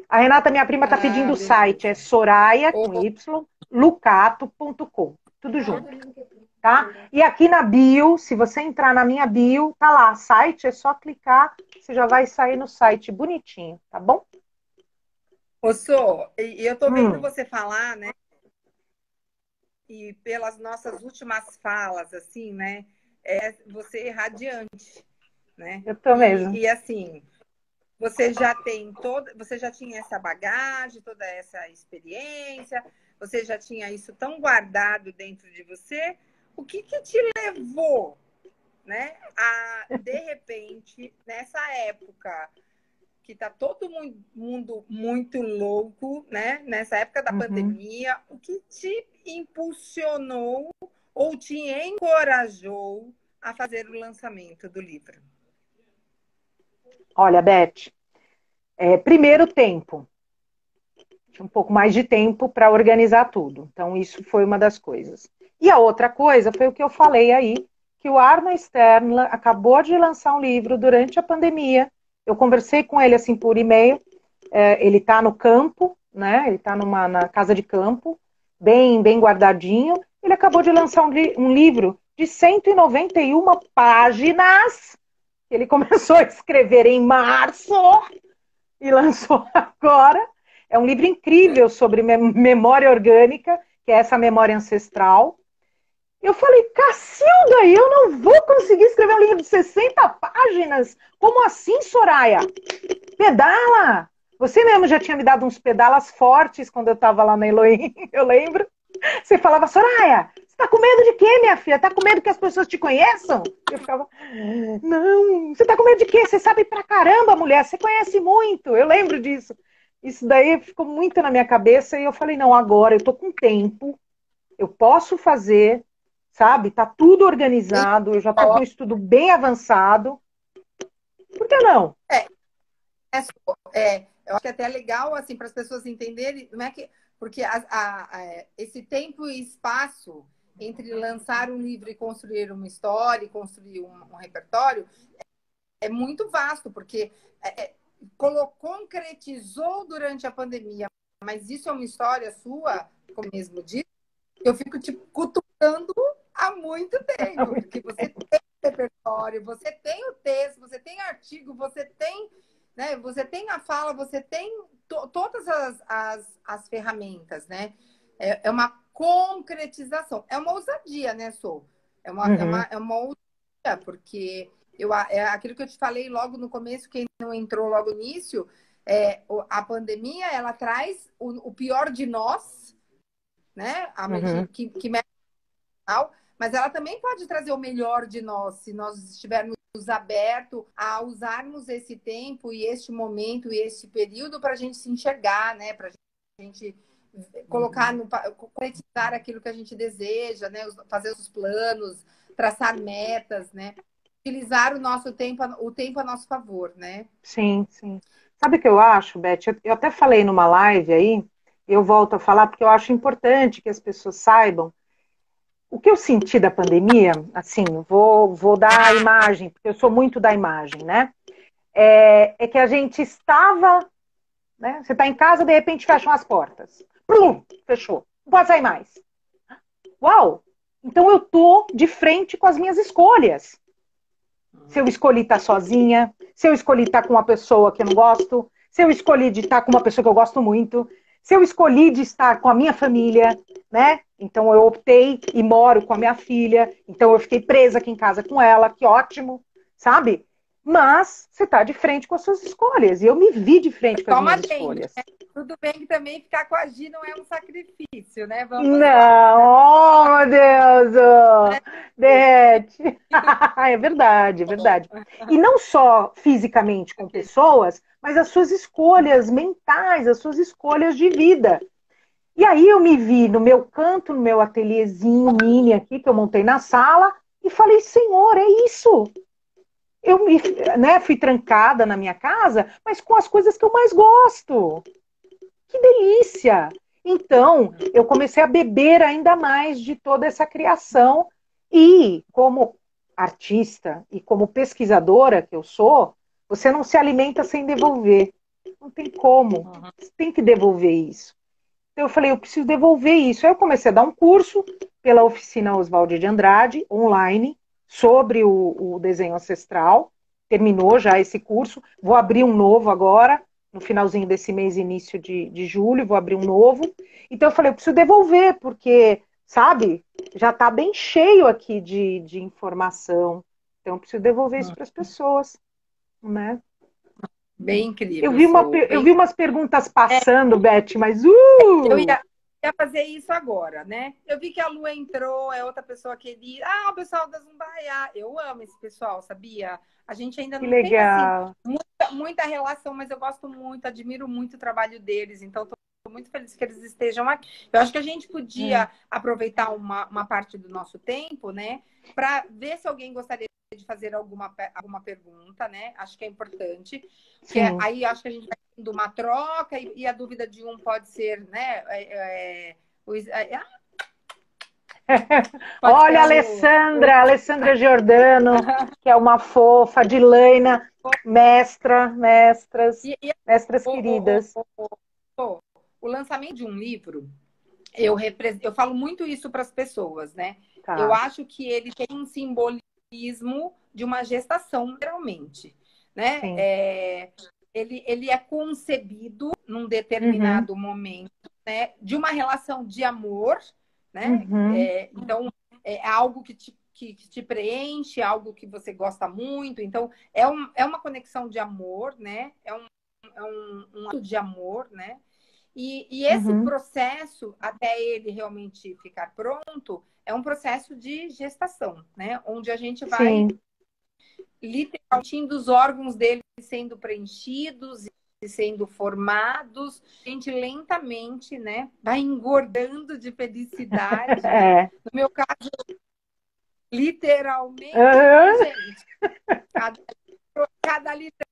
A Renata, minha prima, está pedindo o site. É Soraya, com Y, lucato.com. Tudo junto. Tá? E aqui na bio, se você entrar na minha bio, tá lá, site, é só clicar, você já vai sair no site bonitinho, tá bom? Ô, Sô, e eu tô vendo você falar, né? E pelas nossas últimas falas, assim, né? Você é radiante, né? Eu tô mesmo. E assim, você já tinha essa bagagem, toda essa experiência, você já tinha isso tão guardado dentro de você. O que te levou, né, a, de repente, nessa época que tá todo mundo muito louco, né, nessa época da pandemia, o que te impulsionou ou te encorajou a fazer o lançamento do livro? Olha, Beth, primeiro tempo. Tinha um pouco mais de tempo para organizar tudo. Então, isso foi uma das coisas. E a outra coisa foi o que eu falei aí, que o Arno Stern acabou de lançar um livro durante a pandemia. Eu conversei com ele assim por e-mail. Ele está no campo, né? Ele está na casa de campo, bem guardadinho. Ele acabou de lançar um livro de 191 páginas. Ele começou a escrever em março e lançou agora. É um livro incrível sobre memória orgânica, que é essa memória ancestral. Eu falei, Cacilda, eu não vou conseguir escrever um livro de 60 páginas. Como assim, Soraya? Pedala! Você mesmo já tinha me dado uns pedalas fortes quando eu estava lá na Elohim, eu lembro. Você falava, Soraya, você está tá com medo de quê, minha filha? Tá com medo que as pessoas te conheçam? Eu ficava, não, você tá com medo de quê? Você sabe pra caramba, mulher, você conhece muito. Eu lembro disso. Isso daí ficou muito na minha cabeça e eu falei, não, agora eu tô com tempo, eu posso fazer, sabe? Tá tudo organizado, eu já tô com o estudo bem avançado. Por que não? Eu acho que é até legal, assim, para as pessoas entenderem, não é que, porque esse tempo e espaço entre lançar um livro e construir uma história, e construir um repertório, é muito vasto, porque concretizou durante a pandemia, mas isso é uma história sua, como mesmo disse, eu fico te cutucando há muito tempo, porque você tem repertório, você tem o texto, você tem artigo, você tem, né, você tem a fala, você tem todas as ferramentas, né? É uma concretização, é uma ousadia, né, Sou? É uma ousadia, porque é aquilo que eu te falei logo no começo, quem não entrou logo no início, a pandemia, ela traz o pior de nós, né? Que mexe mal, mas ela também pode trazer o melhor de nós, se nós estivermos abertos a usarmos esse tempo e este momento e este período para a gente se enxergar, né? Para a gente colocar concretizar aquilo que a gente deseja, né? Fazer os planos, traçar metas, né? Utilizar o tempo a nosso favor, né? Sim, sim. Sabe o que eu acho, Beth? Eu até falei numa live aí, eu volto a falar porque eu acho importante que as pessoas saibam o que eu senti da pandemia, assim, vou dar a imagem, porque eu sou muito da imagem, né? É que a gente estava, né? Você está em casa, de repente fecham as portas. Plum, fechou. Não pode sair mais. Uau! Então eu tô de frente com as minhas escolhas. Se eu escolhi estar sozinha, se eu escolhi estar com uma pessoa que eu não gosto, se eu escolhi de estar com uma pessoa que eu gosto muito, se eu escolhi de estar com a minha família, né? Então eu optei e moro com a minha filha, então eu fiquei presa aqui em casa com ela, que ótimo, sabe? Mas você está de frente com as suas escolhas, e eu me vi de frente com as minhas escolhas. Né? Tudo bem que também ficar com a Gi não é um sacrifício, né? Vamos não, lá. Oh meu Deus, derrete. É verdade, é verdade. E não só fisicamente com pessoas, mas as suas escolhas mentais, as suas escolhas de vida. E aí eu me vi no meu canto, no meu ateliêzinho mini aqui, que eu montei na sala, e falei, Senhor, é isso. Eu fui trancada na minha casa, mas com as coisas que eu mais gosto. Que delícia! Então, eu comecei a beber ainda mais de toda essa criação e, como artista e como pesquisadora que eu sou, você não se alimenta sem devolver. Não tem como. Você tem que devolver isso. Então, eu falei, eu preciso devolver isso. Aí eu comecei a dar um curso pela oficina Oswald de Andrade, online, sobre o desenho ancestral. Terminou já esse curso. Vou abrir um novo agora, no finalzinho desse mês, início de julho, vou abrir um novo. Então eu falei, eu preciso devolver, porque, sabe, já está bem cheio aqui de informação. Então eu preciso devolver isso para as pessoas, né? Bem incrível. Eu vi umas perguntas passando, Beth, mas... Eu ia fazer isso agora, né? Eu vi que a Lu entrou, é outra pessoa querida. O pessoal da Zumbaiá. Eu amo esse pessoal, sabia? A gente ainda não tem assim, muita relação, mas eu gosto muito, admiro muito o trabalho deles. Então, estou muito feliz que eles estejam aqui. Eu acho que a gente podia aproveitar uma parte do nosso tempo, né? Para ver se alguém gostaria de fazer alguma pergunta, né? Acho que é importante. Que aí acho que a gente vai tendo uma troca e a dúvida de um pode ser, né? Olha, Alessandra Giordano, que é uma fofa, Dilaina, mestras queridas. O lançamento de um livro, eu falo muito isso para as pessoas, né? Tá. Eu acho que ele tem um simbolismo de uma gestação, realmente, né? Ele é concebido num determinado momento, né? De uma relação de amor, né? Então, é algo que te preenche, algo que você gosta muito. Então, é uma conexão de amor, né? É um ato de amor, né? E esse Uhum. processo, até ele realmente ficar pronto, é um processo de gestação, né? Onde a gente vai Sim. literalmente os órgãos dele sendo preenchidos e sendo formados, a gente lentamente, né, vai engordando de felicidade, né? É. No meu caso, literalmente, Uhum. porque, gente, cada litro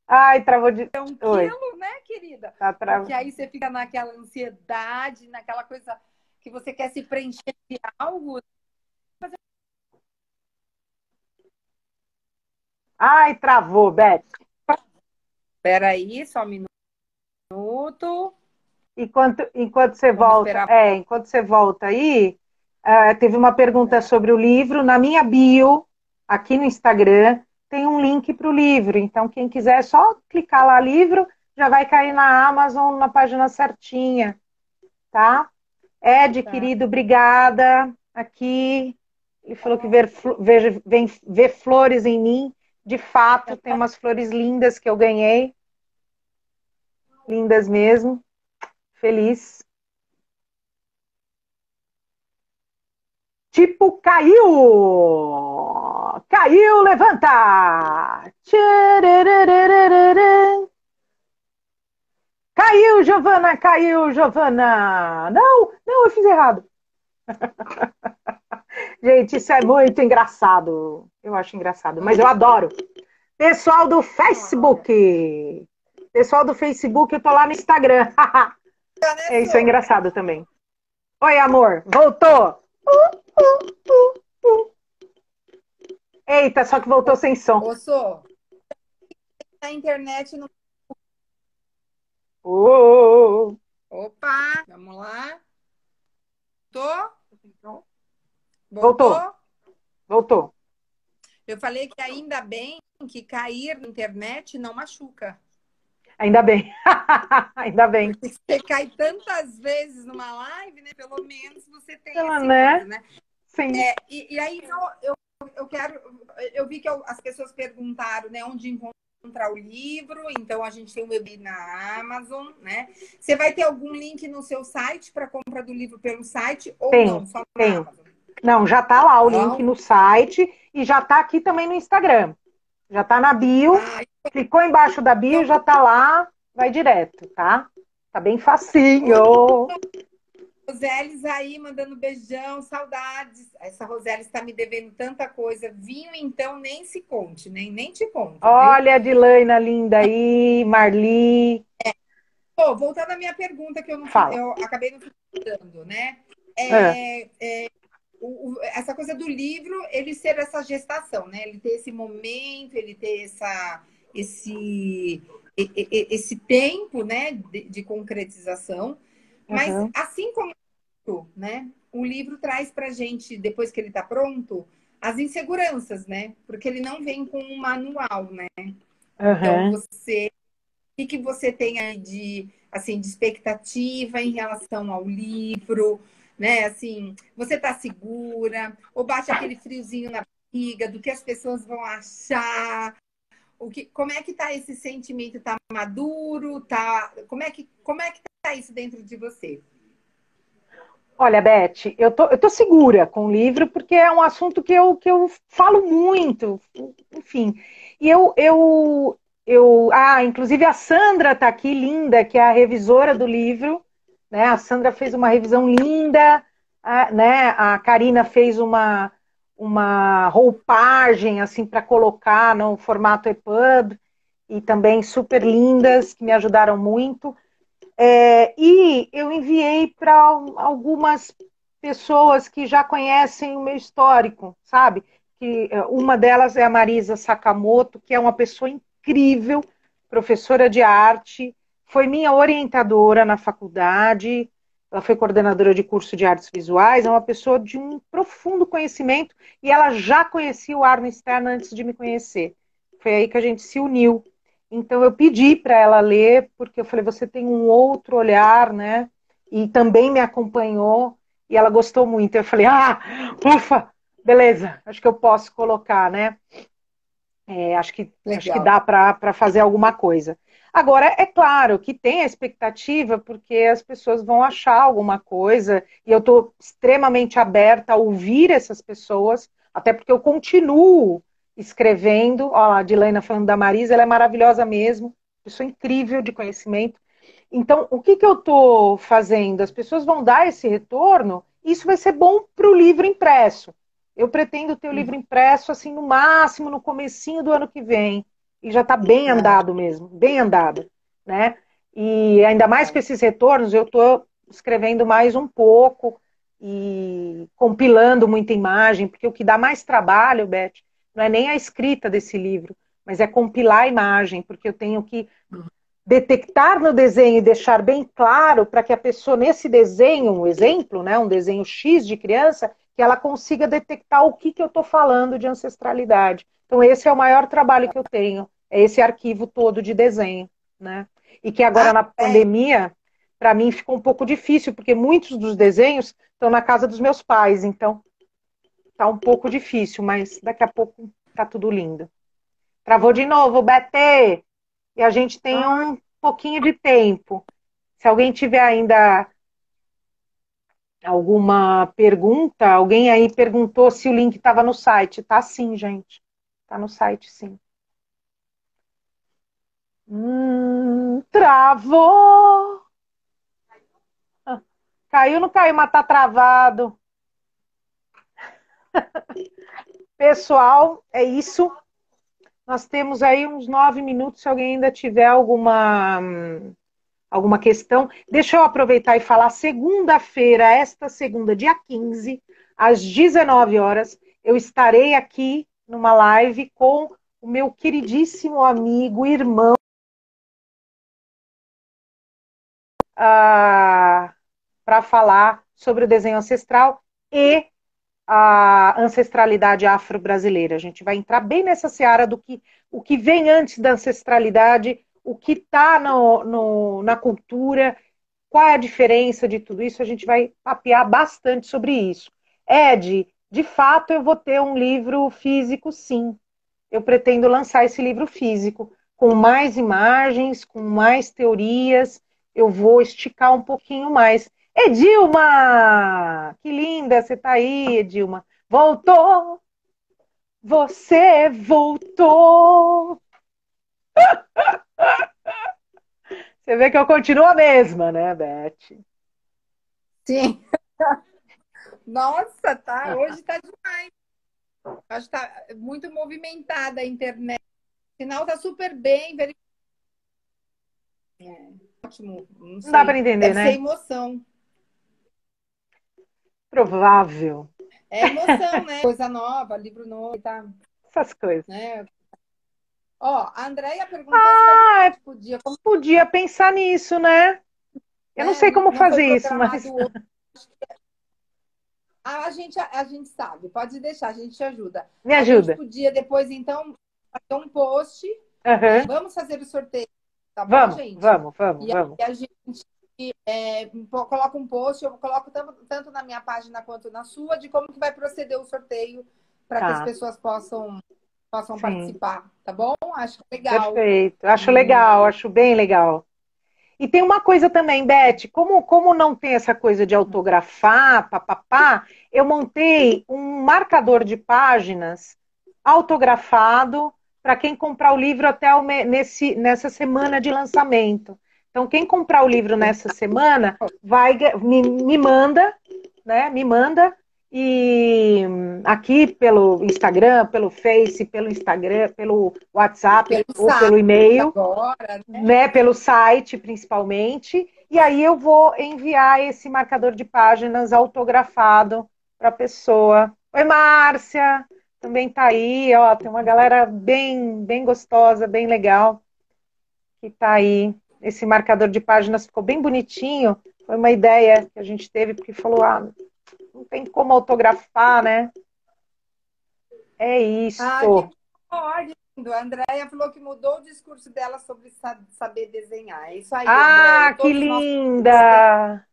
Ai, travou de. é um Oi, quilo, né, querida? tá Porque travando. aí você fica naquela ansiedade, naquela coisa que você quer se preencher de algo. Ai, travou, Beth. Espera aí, só um minuto. Enquanto você Vamos volta, esperar. enquanto você volta aí, teve uma pergunta sobre o livro. Na minha bio, aqui no Instagram, tem um link para o livro. Então, quem quiser, é só clicar lá livro, já vai cair na Amazon, na página certinha, tá? Ed, Tá. querido, obrigada. Aqui, ele falou que vem ver flores em mim. De fato, tem umas flores lindas que eu ganhei. Lindas mesmo. Feliz. Tipo, caiu! Caiu, levanta! Tchurururururu. Caiu, Giovana! Caiu, Giovana! Não, não, eu fiz errado. Gente, isso é muito engraçado. Eu acho engraçado, mas eu adoro. Pessoal do Facebook. Pessoal do Facebook, eu tô lá no Instagram. Isso é engraçado também. Oi, amor. Voltou. Eita, só que voltou sem som. Ô, Sô, na internet não. Oh. Opa, vamos lá. Voltou? Voltou, Voltou? voltou. Eu falei que ainda bem que cair na internet não machuca. Ainda bem. Ainda bem. Porque você cai tantas vezes numa live, né? Pelo menos você tem Ela, esse né? coisa, né? Sim. E aí eu quero. Eu vi que as pessoas perguntaram, né, onde encontrar o livro. Então a gente tem o e-book na Amazon, né? Você vai ter algum link no seu site para compra do livro pelo site ou Tem, não? Só na tem. Amazon? Não, já tá lá o link Não. no site e já tá aqui também no Instagram. Já tá na bio. Ah, Clicou embaixo da bio, já tá lá, vai direto, tá? Tá bem facinho. Roseles aí mandando beijão, saudades. Essa Roseli está me devendo tanta coisa. Vinho, então, nem se conte, nem te conto, viu? Olha a Dilaina linda aí, Marli. Pô, voltando à minha pergunta que Fala. eu acabei não finalizando, né? É. Essa coisa do livro, ele ser essa gestação, né? Ele ter esse momento, ele ter esse tempo, né, de concretização. Mas Uhum. assim como, né, o livro traz para gente, depois que ele está pronto, as inseguranças, né? Porque ele não vem com um manual, né? Então, Uhum. o que você tem aí de, assim, de expectativa em relação ao livro, né? Assim, você está segura? Ou bate aquele friozinho na barriga do que as pessoas vão achar? Como é que tá esse sentimento? Tá maduro? Como é que tá isso dentro de você? Olha, Beth, eu tô segura com o livro porque é um assunto que eu falo muito, enfim. E inclusive a Sandra está aqui, linda, que é a revisora do livro, né? A Sandra fez uma revisão linda, né? A Karina fez uma roupagem assim para colocar no formato EPUB e também super lindas que me ajudaram muito. E eu enviei para algumas pessoas que já conhecem o meu histórico, sabe? Que uma delas é a Marisa Sakamoto, que é uma pessoa incrível, professora de arte, foi minha orientadora na faculdade, ela foi coordenadora de curso de artes visuais, é uma pessoa de um profundo conhecimento e ela já conhecia o Arno Stern antes de me conhecer. Foi aí que a gente se uniu. Então eu pedi para ela ler, porque eu falei, você tem um outro olhar, né? E também me acompanhou, e ela gostou muito. Eu falei, ufa, beleza, acho que eu posso colocar, né? Acho que Legal. dá para fazer alguma coisa. Agora, é claro que tem a expectativa, porque as pessoas vão achar alguma coisa, e eu estou extremamente aberta a ouvir essas pessoas, até porque eu continuo escrevendo. Ó, a Dilaina falando da Marisa, ela é maravilhosa mesmo, pessoa incrível de conhecimento. Então, o que, que eu estou fazendo? As pessoas vão dar esse retorno, e isso vai ser bom para o livro impresso. Eu pretendo ter o livro impresso, assim, no máximo, no comecinho do ano que vem. E já está bem andado mesmo, bem andado, né? E ainda mais com esses retornos, eu estou escrevendo mais um pouco e compilando muita imagem, porque o que dá mais trabalho, Beth, não é nem a escrita desse livro, mas é compilar a imagem, porque eu tenho que detectar no desenho e deixar bem claro para que a pessoa, nesse desenho, um exemplo, né, um desenho X de criança, que ela consiga detectar o que eu estou falando de ancestralidade. Então, esse é o maior trabalho que eu tenho, é esse arquivo todo de desenho, né? E que agora, na pandemia, para mim ficou um pouco difícil, porque muitos dos desenhos estão na casa dos meus pais, então tá um pouco difícil, mas daqui a pouco tá tudo lindo. Travou de novo, Betê! E a gente tem um pouquinho de tempo. Se alguém tiver ainda alguma pergunta, alguém aí perguntou se o link estava no site. Tá sim, gente. Tá no site, sim. Travou! Caiu, não caiu, mas tá travado. Pessoal, é isso. Nós temos aí uns 9 minutos, se alguém ainda tiver alguma questão. Deixa eu aproveitar e falar, segunda-feira, esta segunda, dia 15, às 19 horas, eu estarei aqui numa live com o meu queridíssimo amigo, irmão, para falar sobre o desenho ancestral e a ancestralidade afro-brasileira. A gente vai entrar bem nessa seara do que o que vem antes da ancestralidade, o que está na cultura, qual é a diferença de tudo isso. A gente vai papear bastante sobre isso. Ed, de fato eu vou ter um livro físico, sim. Eu pretendo lançar esse livro físico, com mais imagens, com mais teorias. Eu vou esticar um pouquinho mais. Edilma! Que linda você tá aí, Edilma. Voltou! Você voltou! Você vê que eu continuo a mesma, né, Beth? Sim. Nossa, tá. Hoje tá demais. Acho que tá muito movimentada a internet. O sinal tá super bem. Ótimo. Não Não dá sei. para entender, Deve ser né? emoção. Provável. É emoção, né? Coisa nova, livro novo, tá? Essas coisas. Né? Ó, a Andrea perguntou se a gente podia, Podia pensar nisso, né? Eu não né? sei como Não foi fazer isso, mas. programado hoje. A gente sabe, pode deixar, a gente te ajuda. Me A gente ajuda. podia depois, então, fazer um post. Uhum. Vamos fazer o sorteio, tá bom, Vamos, gente? vamos. E aí a gente coloca um post, eu coloco tanto na minha página quanto na sua, de como que vai proceder o sorteio para que as Tá, pessoas possam sim. participar, tá bom? Acho legal. Perfeito. Acho legal, acho bem legal. E tem uma coisa também, Beth, como não tem essa coisa de autografar, papapá, eu montei um marcador de páginas autografado para quem comprar o livro até nessa semana de lançamento. Então, quem comprar o livro nessa semana me manda, né? Me manda e aqui pelo Instagram, pelo Face, pelo Instagram, pelo WhatsApp Pelo ou site pelo e-mail, agora, né? né, pelo site principalmente, e aí eu vou enviar esse marcador de páginas autografado para a pessoa. Oi, Márcia, também tá aí, ó, tem uma galera bem gostosa, bem legal, que tá aí. Esse marcador de páginas ficou bem bonitinho, foi uma ideia que a gente teve, porque falou, não tem como autografar, né? É Que isso. lindo. A Andrea falou que mudou o discurso dela sobre saber desenhar. É isso aí, Andréia. Que Todos nós linda!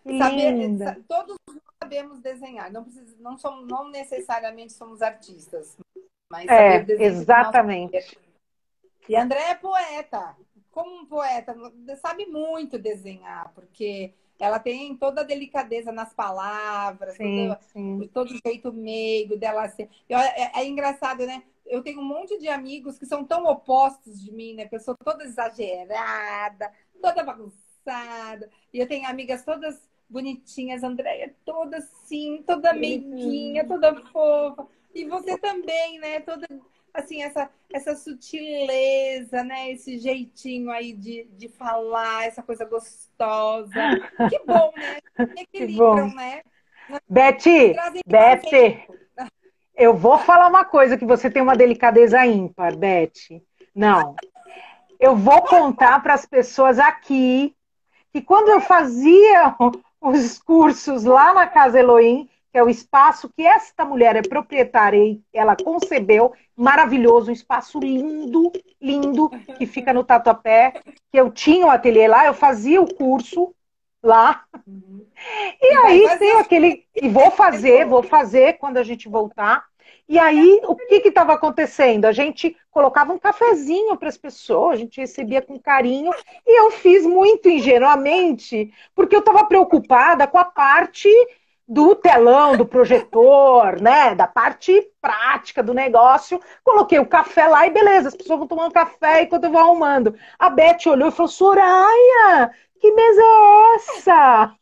Que linda! todos nós sabemos desenhar. Não necessariamente somos artistas, mas saber desenhar é o nosso Exatamente. poder. E a André é poeta. Como um poeta, sabe muito desenhar, porque ela tem toda a delicadeza nas palavras, Sim, sim. todo jeito meigo dela ser. É engraçado, né? Eu tenho um monte de amigos que são tão opostos de mim, né? Que eu sou toda exagerada, toda bagunçada. E eu tenho amigas todas bonitinhas, Andréia é toda assim, toda meiguinha, toda fofa. E você também, né? Toda assim, essa sutileza, né? Esse jeitinho aí de falar, essa coisa gostosa. Que bom, né? Que bom. Equilibram, né? Beth, Trazem mais Beth, eu vou falar uma coisa que você tem uma delicadeza ímpar, Beth. Não. Eu vou contar para as pessoas aqui que quando eu fazia os cursos lá na Casa Elohim, que é o espaço que esta mulher é proprietária e ela concebeu, maravilhoso, um espaço lindo, lindo, que fica no Tatuapé, que eu tinha o ateliê lá, eu fazia o curso lá. E aí tem aquele. E vou fazer quando a gente voltar. E aí, o que estava acontecendo? A gente colocava um cafezinho para as pessoas, a gente recebia com carinho, e eu fiz muito ingenuamente, porque eu estava preocupada com a parte do telão, do projetor, né? Da parte prática do negócio. Coloquei o café lá e beleza, as pessoas vão tomando café enquanto eu vou arrumando. A Beth olhou e falou: Soraya, que mesa é essa?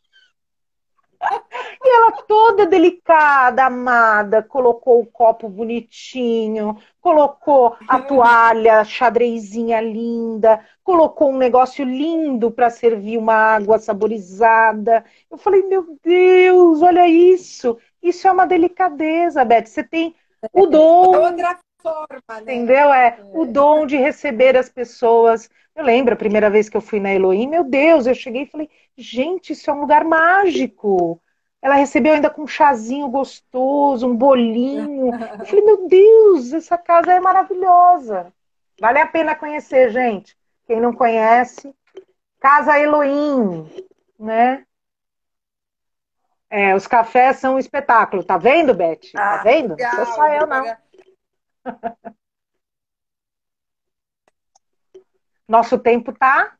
E ela toda delicada, amada, colocou o copo bonitinho, colocou a toalha xadrezinha linda, colocou um negócio lindo para servir uma água saborizada. Eu falei, meu Deus, olha isso. Isso é uma delicadeza, Beth. Você tem o dom, outra forma, né? entendeu? O dom de receber as pessoas. Eu lembro a primeira vez que eu fui na Elohim, meu Deus, eu cheguei e falei, gente, isso é um lugar mágico. Ela recebeu ainda com um chazinho gostoso, um bolinho. Eu falei, meu Deus, essa casa é maravilhosa. Vale a pena conhecer, gente. Quem não conhece, Casa Elohim, né? Os cafés são um espetáculo. Tá vendo, Beth? Tá vendo? Não sou só eu, não. Nosso tempo tá.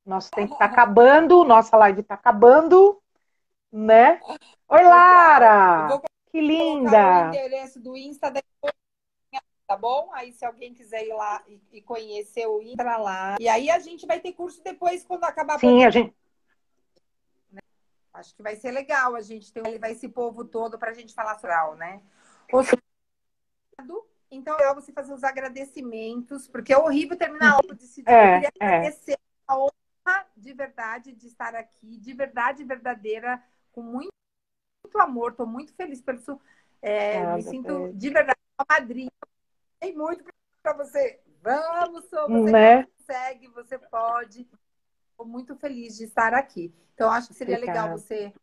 Nosso tempo tá acabando, nossa live tá acabando, né? Oi, Lara! Que linda! O endereço do Insta da tá bom? Aí se alguém quiser ir lá e conhecer o Insta lá. E aí a gente vai ter curso depois quando acabar a Sim, a gente. Acho que vai ser legal a gente ter esse povo todo para a gente falar sobre, né? Então, é legal você fazer os agradecimentos, porque é horrível terminar a aula de se Eu queria agradecer a honra de verdade de estar aqui, de verdade verdadeira, com muito amor. Estou muito feliz pelo isso. Me sinto de verdade uma madrinha. Tem muito para você. Vamos, você consegue, você pode. Estou muito feliz de estar aqui. Então, acho que seria legal você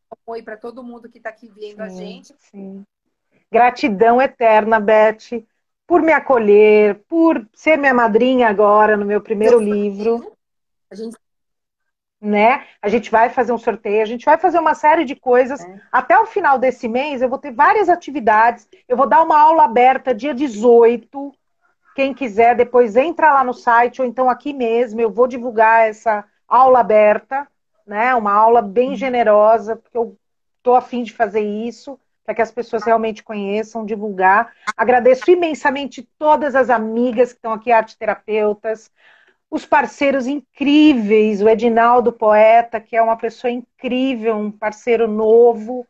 dar um oi para todo mundo que está aqui vendo a gente. Sim. Gratidão eterna, Beth, por me acolher, por ser minha madrinha agora no meu primeiro livro. A gente vai fazer um sorteio, a gente vai fazer uma série de coisas. Até o final desse mês, eu vou ter várias atividades. Eu vou dar uma aula aberta dia 18. Quem quiser, depois entra lá no site, ou então aqui mesmo, eu vou divulgar essa aula aberta, né? Uma aula bem generosa, porque eu estou a fim de fazer isso, para que as pessoas realmente conheçam, divulgar. Agradeço imensamente todas as amigas que estão aqui, arteterapeutas, os parceiros incríveis, o Edinaldo Poeta, que é uma pessoa incrível, um parceiro novo,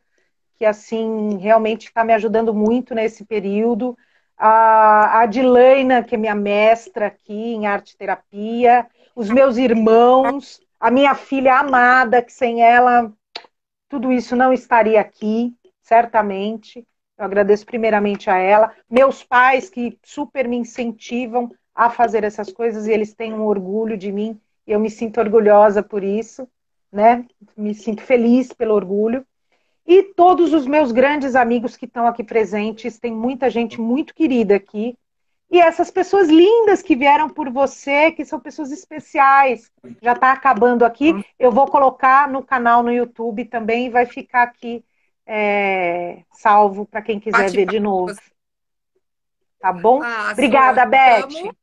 que assim realmente está me ajudando muito nesse período. A Adilaina, que é minha mestra aqui em arte-terapia, os meus irmãos, a minha filha amada, que sem ela tudo isso não estaria aqui, certamente. Eu agradeço primeiramente a ela. Meus pais, que super me incentivam a fazer essas coisas, e eles têm um orgulho de mim, e eu me sinto orgulhosa por isso, né? Me sinto feliz pelo orgulho. E todos os meus grandes amigos que estão aqui presentes, tem muita gente muito querida aqui. E essas pessoas lindas que vieram por você, que são pessoas especiais. Já está acabando aqui. Eu vou colocar no canal no YouTube também e vai ficar aqui salvo para quem quiser ver de novo. Tá bom? Obrigada, Beth. Te amo,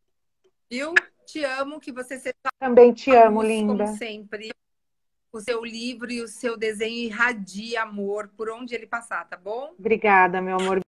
viu? Te amo, que você seja Também te amo, luz, linda. como sempre. O seu livro e o seu desenho irradia amor por onde ele passar, tá bom? Obrigada, meu amor.